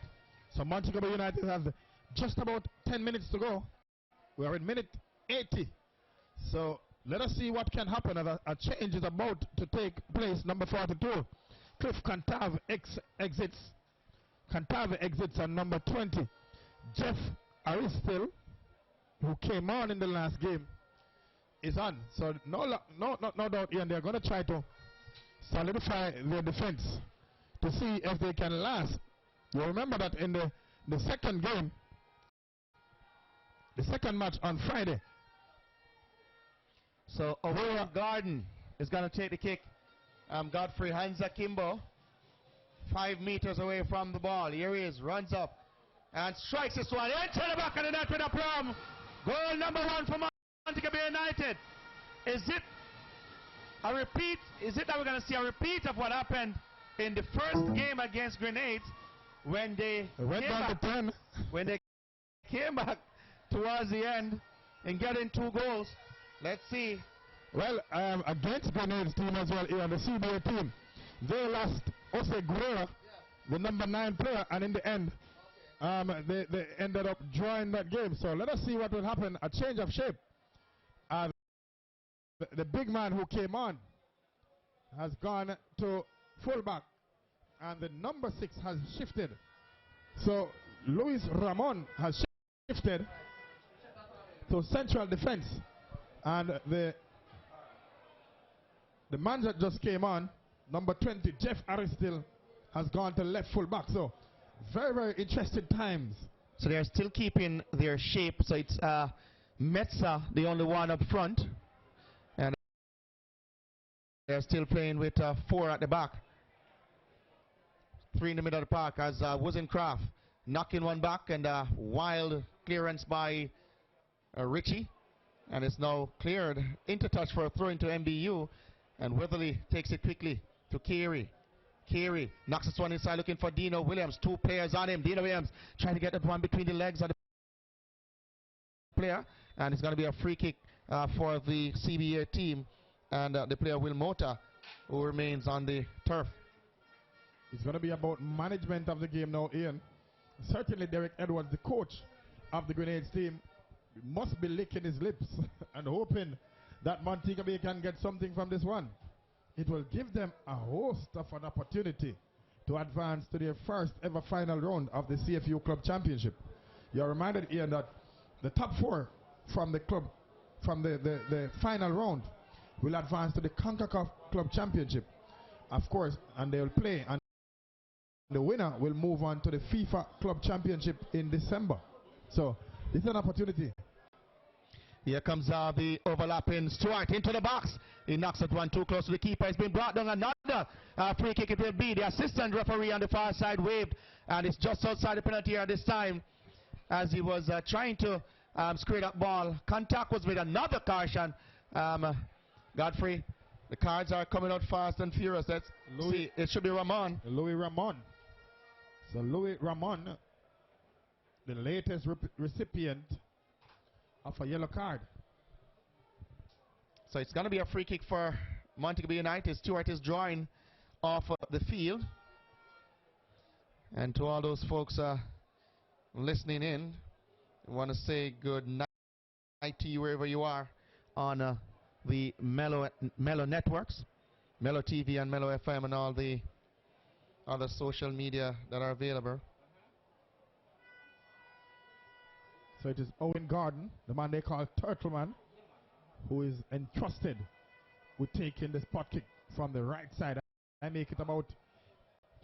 So Montego Bay United have just about 10 minutes to go. We are in minute 80. So let us see what can happen as a change is about to take place. Number 42, Cliff Cantave exits. Cantave exits on number 20. Jeff Aristil, who came on in the last game, is on. So no doubt, Ian, they're going to try to solidify their defense to see if they can last. You remember that in the second game, the second match on Friday. So Aurora Garden is going to take the kick. Godfrey Hansa Kimbo, 5 meters away from the ball. Here he is, runs up and strikes this one into the back of the net with a plum. Goal number 1 for Montego Bay United. Is it a repeat? Is it that we're going to see a repeat of what happened in the first game against Grenades when they came back towards the end and getting 2 goals? Let's see. Well, against Grenades team as well, the CBA team, they lost Ose Guerrero, the number 9 player, and in the end, they ended up drawing that game. So let us see what will happen. A change of shape. The big man who came on has gone to fullback, and the number 6 has shifted. So Luis Ramon has shifted to central defense, and the man that just came on, number 20, Jeff Aristil, has gone to left fullback. So very, very interesting times. So they're still keeping their shape. So it's Metza, the only one up front. And they're still playing with 4 at the back. 3 in the middle of the park as Wozencraft knocking one back, and wild clearance by Richie. And it's now cleared into touch for a throw into MBU. And Weatherly takes it quickly to Carey. Carey knocks this one inside looking for Dino Williams. 2 players on him. Dino Williams trying to get that one between the legs of the player. And it's going to be a free kick for the CBA team. And the player Will Mota, who remains on the turf. It's going to be about management of the game now, Ian. Certainly Derek Edwards, the coach of the Grenades team, must be licking his lips and hoping that Montego Bay can get something from this one. It will give them a host of an opportunity to advance to their first ever final round of the CFU Club Championship. You're reminded, Ian, that the top 4 from the club, from the final round, will advance to the CONCACAF Club Championship, of course, and they will play, and the winner will move on to the FIFA Club Championship in December. So this is an opportunity. Here comes the overlapping Stewart into the box. He knocks it one too close to the keeper. It's been brought down. Another free kick it will be. The assistant referee on the far side waved, and it's just outside the penalty area this time as he was trying to screen that ball. Contact was with another caution. Godfrey, the cards are coming out fast and furious. Let's see. It should be Ramon. Louis Ramon. So Louis Ramon, the latest recipient of a yellow card. So it's going to be a free kick for Montego Bay United. Stewart is drawing off the field. And to all those folks listening in, I want to say good night to you wherever you are on the Mellow networks, Mellow TV and Mellow FM and all the other social media that are available. So it is Owen Gordon, the man they call Turtle Man, who is entrusted with taking the spot kick from the right side. I make it about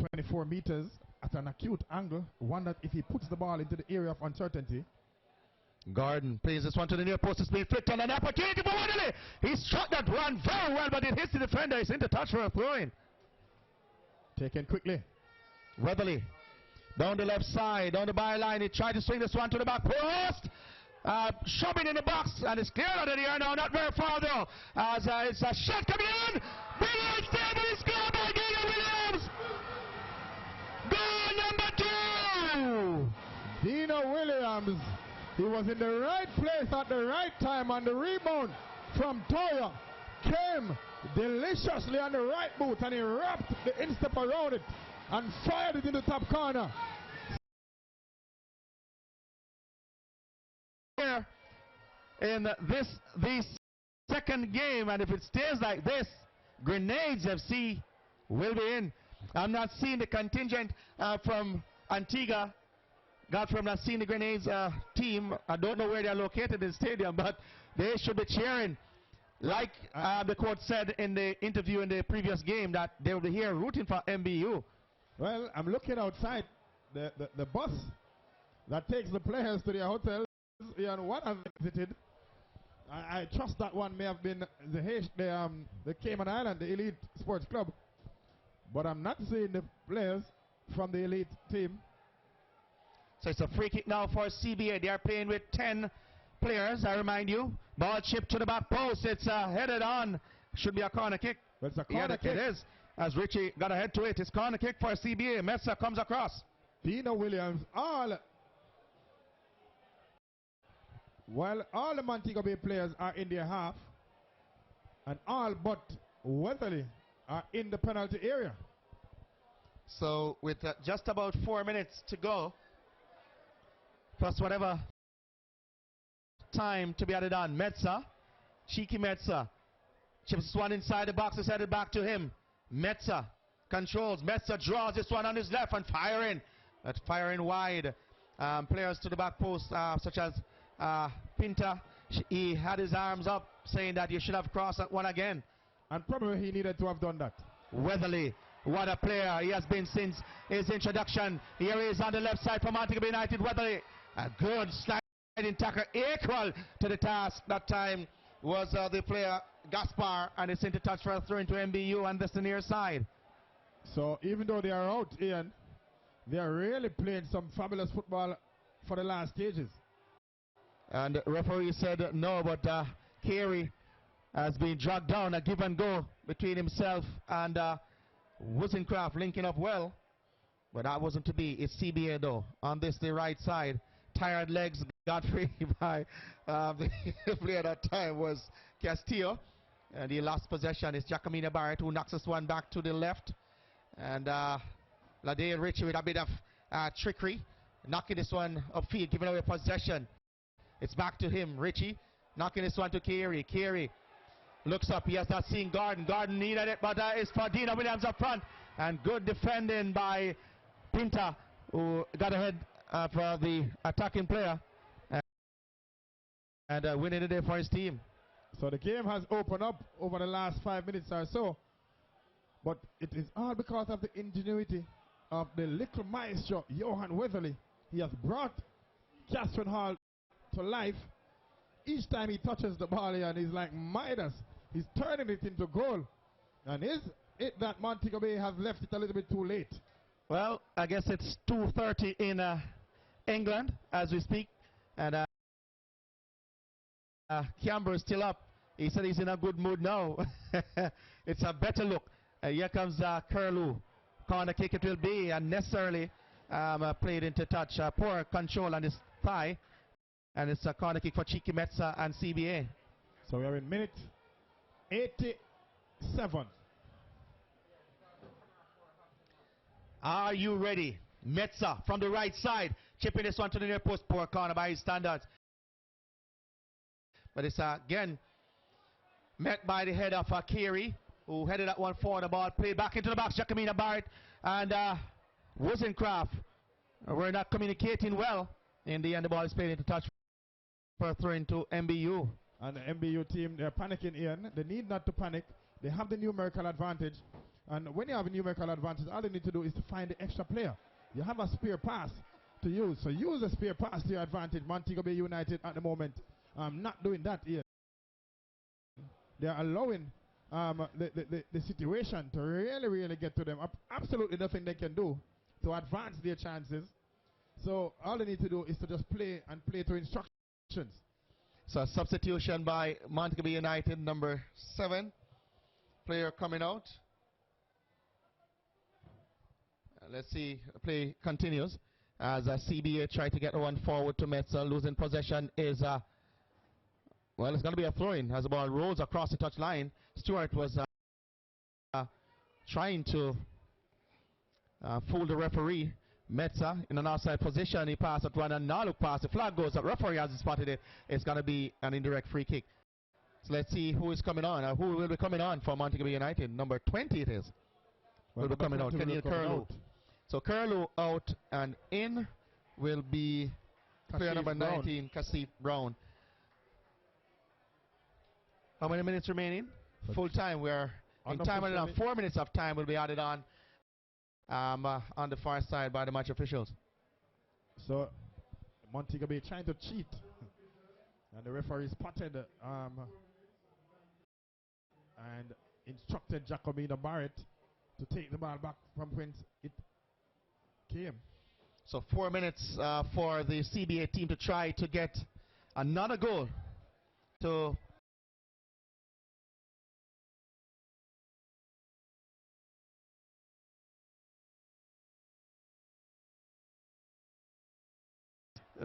24 meters at an acute angle. One that if he puts the ball into the area of uncertainty. Gordon plays this one to the near post. It's being flicked on an opportunity for Weatherly. He struck that run very well, but it hits the defender. It's into touch for a throw-in. Taken quickly. Weatherly down the left side, down the byline. He tried to swing this one to the back post. Shoving in the box, and it's clear out of the air now, not very far though. As it's a shot coming in. Brilliant save, and it's scored by Dino Williams. Goal number 2. Dino Williams. He was in the right place at the right time, and the rebound from Toya came deliciously on the right boot, and he wrapped the instep around it and fired it in the top corner. Here in this second game, and if it stays like this, Grenades FC will be in. I'm not seeing the contingent from Antigua. Godfrey, I'm not seeing the Grenades team. I don't know where they're located in the stadium, but they should be cheering. Like the coach said in the interview in the previous game, that they will be here rooting for MBU. Well, I'm looking outside. The bus that takes the players to their hotels, and one has visited. I trust that one may have been the Cayman Island, the Elite Sports Club. But I'm not seeing the players from the Elite team. So it's a free kick now for CBA. They are playing with 10 players, I remind you. Ball chipped to the back post. It's headed on. Should be a corner kick. But it's a corner kick. It is. As Richie got ahead to it. It's corner kick for CBA. Metsa comes across. Dino Williams, all the Montego Bay players are in their half, and all but Weatherly are in the penalty area. So with just about 4 minutes to go, plus whatever time to be added on, Metsa, cheeky Metsa, chips one inside the box, is headed back to him. Metsa controls, Metsa draws this one on his left and firing. That's firing wide. Players to the back post, such as Pinta, he had his arms up saying that you should have crossed that one again. And probably he needed to have done that. Weatherly, what a player he has been since his introduction. Here he is on the left side for Montego Bay United. Weatherly, a good sliding tackle, equal to the task. That time was the player Gaspar, and it's into touch for a throw into MBU on this near side. So even though they are out, Ian, they are really playing some fabulous football for the last stages. And the referee said no, but Carey has been dragged down, a give and go between himself and Wozencraft, linking up well, but that wasn't to be. It's CBA though on this the right side. Tired legs got free by the player at that time was Castillo, and he lost possession. It's Jacomina Barrett who knocks this one back to the left, and Ladale Richie with a bit of trickery, knocking this one upfield, giving away possession. It's back to him, Richie, knocking this one to Carey. Carey looks up, he has not seen Gordon. Gordon needed it, but it's for Dino Williams up front. And good defending by Pinta, who got ahead for the attacking player. And winning the day for his team. So the game has opened up over the last 5 minutes or so. But it is all because of the ingenuity of the little maestro, Johan Weatherly. He has brought Catherine Hall to life, each time he touches the ball here, and he's like Midas. He's turning it into goal. And is it that Montego Bay has left it a little bit too late? Well, I guess it's 2:30 in England as we speak. And Camber is still up. He said he's in a good mood now. It's a better look. Here comes Curlew. Corner kick it will be, unnecessarily played into touch. Poor control on his thigh. And it's a corner kick for Cheeky Metsa and CBA. So we are in minute 87. Are you ready? Metsa from the right side. Chipping this one to the near post. Poor corner by his standards. But it's again met by the head of Kiri, who headed that one forward. The ball played back into the box. Jacomina Barrett and Wozencraft were not communicating well. In the end, the ball is played into touch for a throw into MBU. And the MBU team, they're panicking, Ian. They need not to panic. They have the numerical advantage. And when you have a numerical advantage, all you need to do is to find the extra player. You have a spare pass to use. So use a spare pass to your advantage. Montego Bay United at the moment not doing that here. They are allowing the situation to really get to them. Absolutely nothing they can do to advance their chances. So all they need to do is to just play and play to instructions. So a substitution by Montego Bay United, number 7. Player coming out. Let's see, play continues as CBA try to get one forward to Metsa. Losing possession is, well, it's going to be a throw-in as the ball rolls across the touch line. Stewart was trying to fool the referee. Metsa in an outside position. He passed at one and now look past. The flag goes up. Referee hasn't spotted it. It's going to be an indirect free kick. So let's see who is coming on. Who will be coming on for Montego Bay United? Number 20 it is. Will be coming out. Kenny Curlew. So Curlew out and in will be player number 19, Kasif Brown. How many minutes remaining? Full time. We're in time and 4 minutes of time will be added on the far side by the match officials. So Montego Bay trying to cheat. And the referee spotted and instructed Jacomina Barrett to take the ball back from whence it came. So 4 minutes for the CBA team to try to get another goal to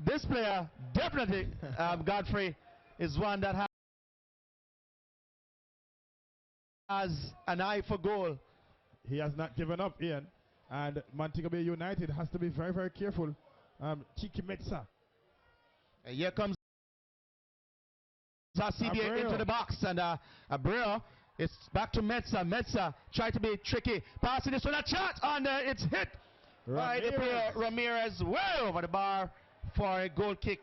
this player definitely Godfrey is one that has an eye for goal. He has not given up, Ian. And Montego Bay United has to be very careful. Cheeky Metsa. Here comes CBA into the box, and Abreu, it's back to Metsa. Metsa try to be tricky. Passing this one, a shot, and it's hit by the player Ramirez way over the bar for a goal kick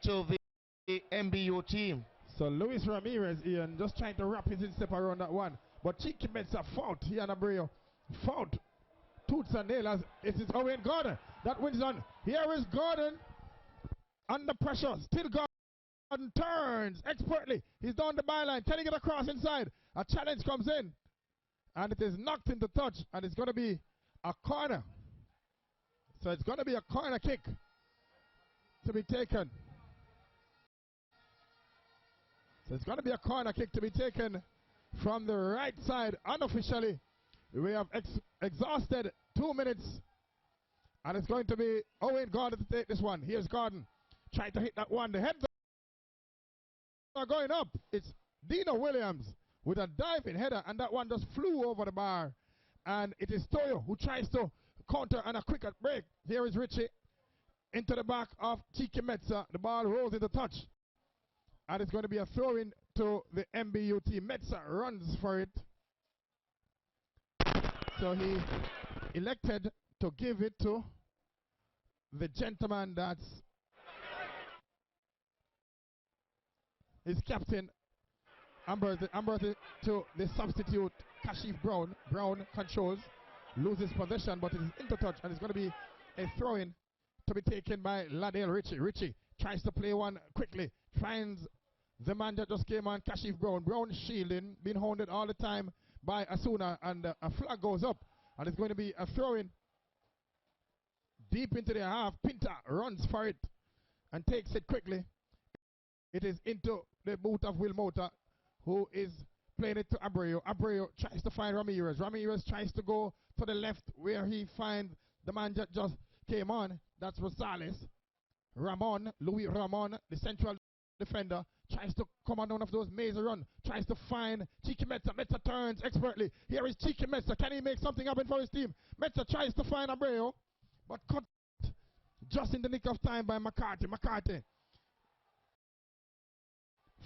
to the MBU team. So Luis Ramirez, Ian, just trying to wrap his instep around that one. But Cheeky Metsa fought. He and Abreu fought. Toots and nailers. It is Owen Gordon. That wins on. Here is Gordon under pressure. Still Gordon turns expertly. He's down the byline. Can he get across inside? A challenge comes in. And it is knocked into touch. And it's going to be a corner. So it's going to be a corner kick to be taken. So it's going to be a corner kick to be taken from the right side unofficially. We have exhausted 2 minutes. And it's going to be Owen Gordon to take this one. Here's Gordon trying to hit that one. The heads are going up. It's Dino Williams with a diving header. And that one just flew over the bar. And it is Toyo who tries to counter and a quick break. Here is Richie into the back of Cheeky Metsa. The ball rolls into touch. And it's going to be a throw-in to the MBU team. Metsa runs for it. So he elected to give it to the gentleman that's his captain, Amberthy to the substitute, Kashif Brown. Brown controls, loses possession, but it is into touch, and it's going to be a throw-in to be taken by Ladale Richie. Richie tries to play one quickly, finds The man that just came on, Kashif Brown. Brown shielding, being hounded all the time by Asuna, and a flag goes up, and it's going to be a throw-in deep into their half. Pinta runs for it and takes it quickly. It is into the boot of Will Mota, who is playing it to Abreu. Abreu tries to find Ramirez. Ramirez tries to go to the left where he finds the man that just came on. That's Rosales. Ramon, Louis Ramon, the central defender, tries to come on one of those maze run, tries to find Chiki Metza. Metza turns expertly. Here is Chiki Metza. Can he make something happen for his team? Metza tries to find Abreu, but cut just in the nick of time by McCarthy. McCarthy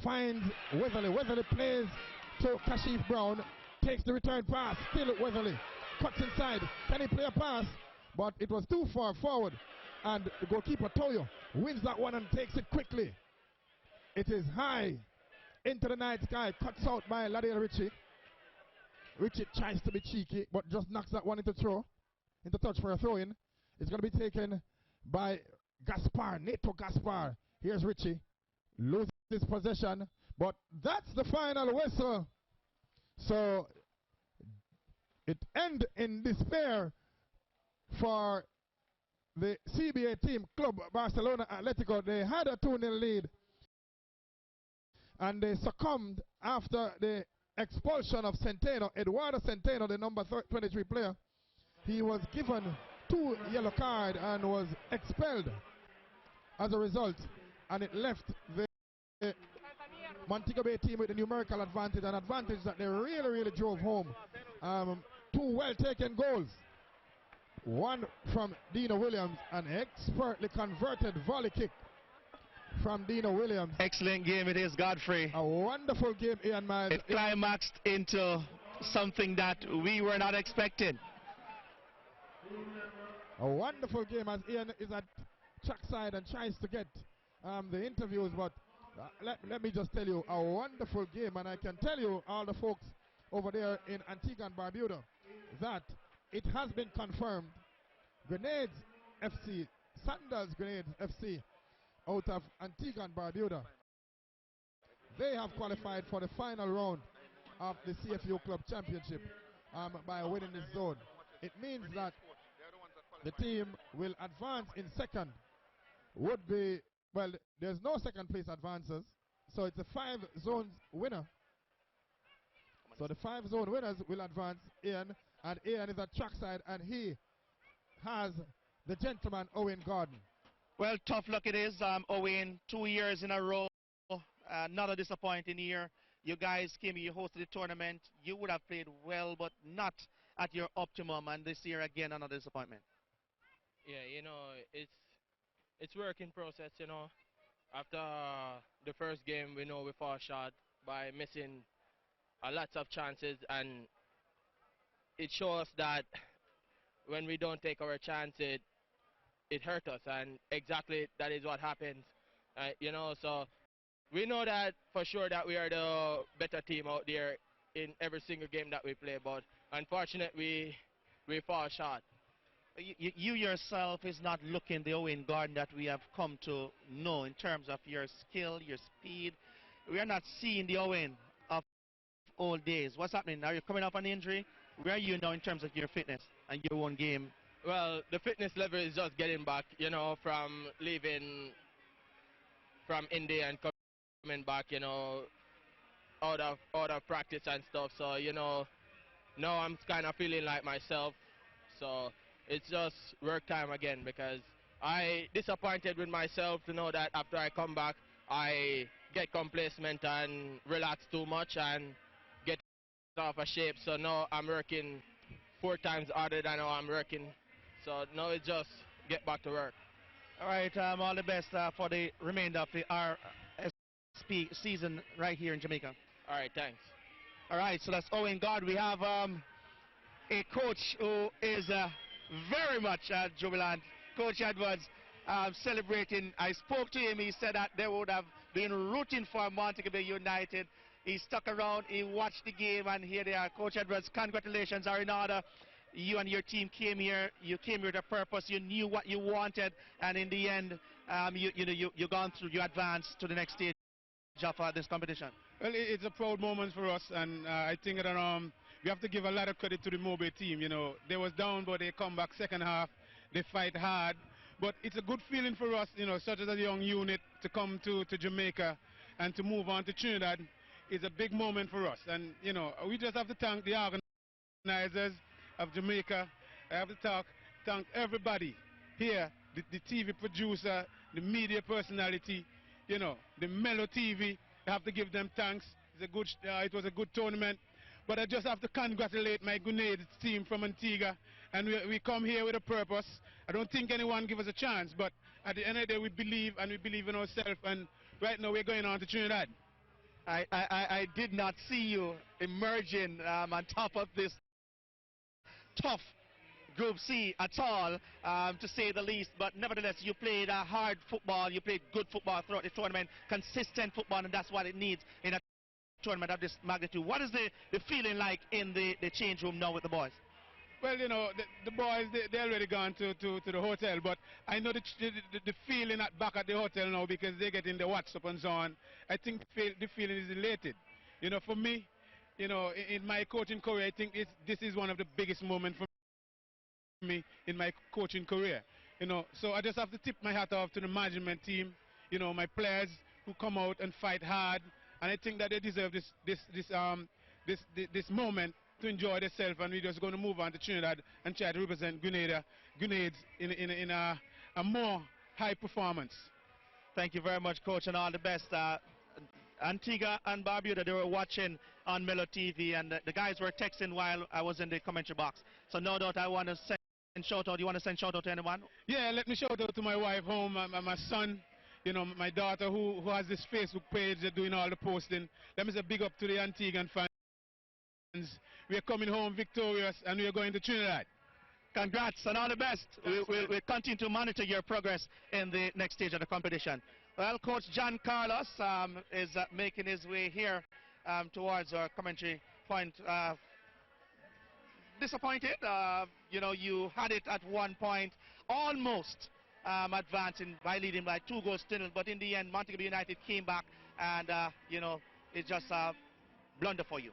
finds Weatherly. Weatherly plays to Kashif Brown, takes the return pass, still Weatherly, cuts inside. Can he play a pass? But it was too far forward, and the goalkeeper Toyo wins that one and takes it quickly. It is high into the night sky, cuts out by Ladale Ritchie. Ritchie tries to be cheeky, but just knocks that one into touch for a throw-in. It's going to be taken by Gaspar, Neto Gaspar. Here's Ritchie, loses possession, but that's the final whistle. So it ends in despair for the CBA team, Club Barcelona Atlético. They had a 2-0 lead, and they succumbed after the expulsion of Centeno. Eduardo Centeno, the number 23 player, he was given 2 yellow cards and was expelled as a result, and it left the Montego Bay team with a numerical advantage, an advantage that they really drove home. 2 well-taken goals. One from Dino Williams, an expertly converted volley kick from Dino Williams. Excellent game it is, Godfrey. A wonderful game, Ian Miles. It climaxed into something that we were not expecting. A wonderful game as Ian is at trackside and tries to get the interviews, but let me just tell you, a wonderful game, and I can tell you, all the folks over there in Antigua and Barbuda, that it has been confirmed. Grenades FC, Sandals Grenades FC, out of Antigua and Barbuda, they have qualified for the final round of the CFU Club Championship by winning this zone. It means that the team will advance in second. Would be, well, there's no second place advances, so it's a 5 zones winner. So the 5 zone winners will advance. Ian, and Ian is at trackside, and he has the gentleman Owen Gordon. Well, tough luck it is, Owen, 2 years in a row, not a disappointing year. You guys came, you hosted the tournament, you would have played well, but not at your optimum, and this year again another disappointment. Yeah, you know, it's work in process, you know. After the first game, we know we fall short by missing a lots of chances, and it shows that when we don't take our chance, it hurts us, and exactly that is what happens. You know, so we know that for sure that we are the better team out there in every single game that we play, but unfortunately we fall short. You yourself is not looking the Owen Gordon that we have come to know in terms of your skill, your speed. We are not seeing the Owen of old days. What's happening? Are you coming off an injury? Where are you now in terms of your fitness and your own game? Well, the fitness level is just getting back, you know, from leaving from India and coming back, you know, out of practice and stuff. So, you know, now I'm kind of feeling like myself. So it's just work time again, because I disappointed with myself to know that after I come back, I get complacent and relax too much and get off of shape. So now I'm working 4 times harder than I'm working. So now it's just get back to work. All right, all the best for the remainder of the RSP season right here in Jamaica. All right, thanks. All right, so that's Owen God. We have a coach who is very much jubilant. Coach Edwards celebrating. I spoke to him. He said that they would have been rooting for Montego Bay United. He stuck around. He watched the game, and here they are. Coach Edwards, congratulations are in order. You and your team came here. You came here with a purpose. You knew what you wanted, and in the end, you gone through. You advanced to the next stage of this competition? Well, it's a proud moment for us, and I think that we have to give a lot of credit to the Mobe team. You know, they was down, but they come back second half. They fight hard, but it's a good feeling for us, you know, such as a young unit to come to Jamaica and to move on to Trinidad. Is a big moment for us, and you know, we just have to thank the organizers of Jamaica. I have to thank everybody here, the TV producer, the media personality, you know, the Mellow TV. I have to give them thanks. It was a good tournament. But I just have to congratulate my Grenades team from Antigua. And we come here with a purpose. I don't think anyone give us a chance, but at the end of the day, we believe, and we believe in ourselves. And right now, we're going on to Trinidad. I did not see you emerging on top of this tough Group C at all, to say the least, but nevertheless you played hard football, you played good football throughout the tournament, consistent football, and that's what it needs in a tournament of this magnitude. What is the feeling like in the change room now with the boys? Well, you know, the boys, they're already gone to the hotel, but I know the feeling back at the hotel now because they're getting the WhatsApp and so on. I think the feeling is elated. You know, for me, you know, in my coaching career, I think this is one of the biggest moments for me in my coaching career, you know. So I just have to tip my hat off to the management team, you know, my players who come out and fight hard, and I think that they deserve this moment to enjoy themselves, and we're just going to move on to Trinidad and try to represent Grenades in a more high performance. Thank you very much, Coach, and all the best. Antigua and Barbuda, they were watching on Mellow TV, and the guys were texting while I was in the commentary box. So no doubt I want to send shout out. You want to send shout out to anyone? Yeah, let me shout out to my wife home, my son, you know, my daughter who has this Facebook page, doing all the posting. Let me say big up to the Antiguan fans. We are coming home victorious, and we are going to Trinidad. Congrats and all the best. We'll continue to monitor your progress in the next stage of the competition. Well, Coach John Carlos is making his way here towards our commentary point. Disappointed, you know, you had it at one point, almost advancing by leading by 2 goals to 0, but in the end, Montego United came back, and you know, it's just a blunder for you.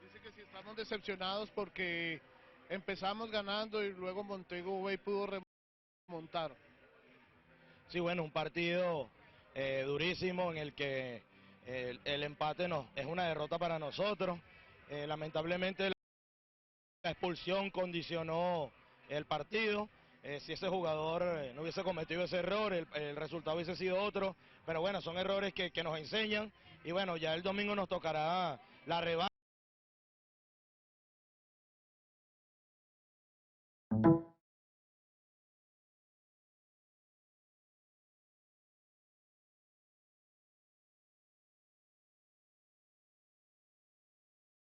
Dice que si estamos decepcionados porque empezamos ganando y luego Montego pudo remontar. Sí, bueno, un partido durísimo en el que el empate es una derrota para nosotros. Lamentablemente la expulsión condicionó el partido. Si ese jugador no hubiese cometido ese error, el resultado hubiese sido otro. Pero bueno, son errores que nos enseñan. Y bueno, ya el domingo nos tocará la revancha.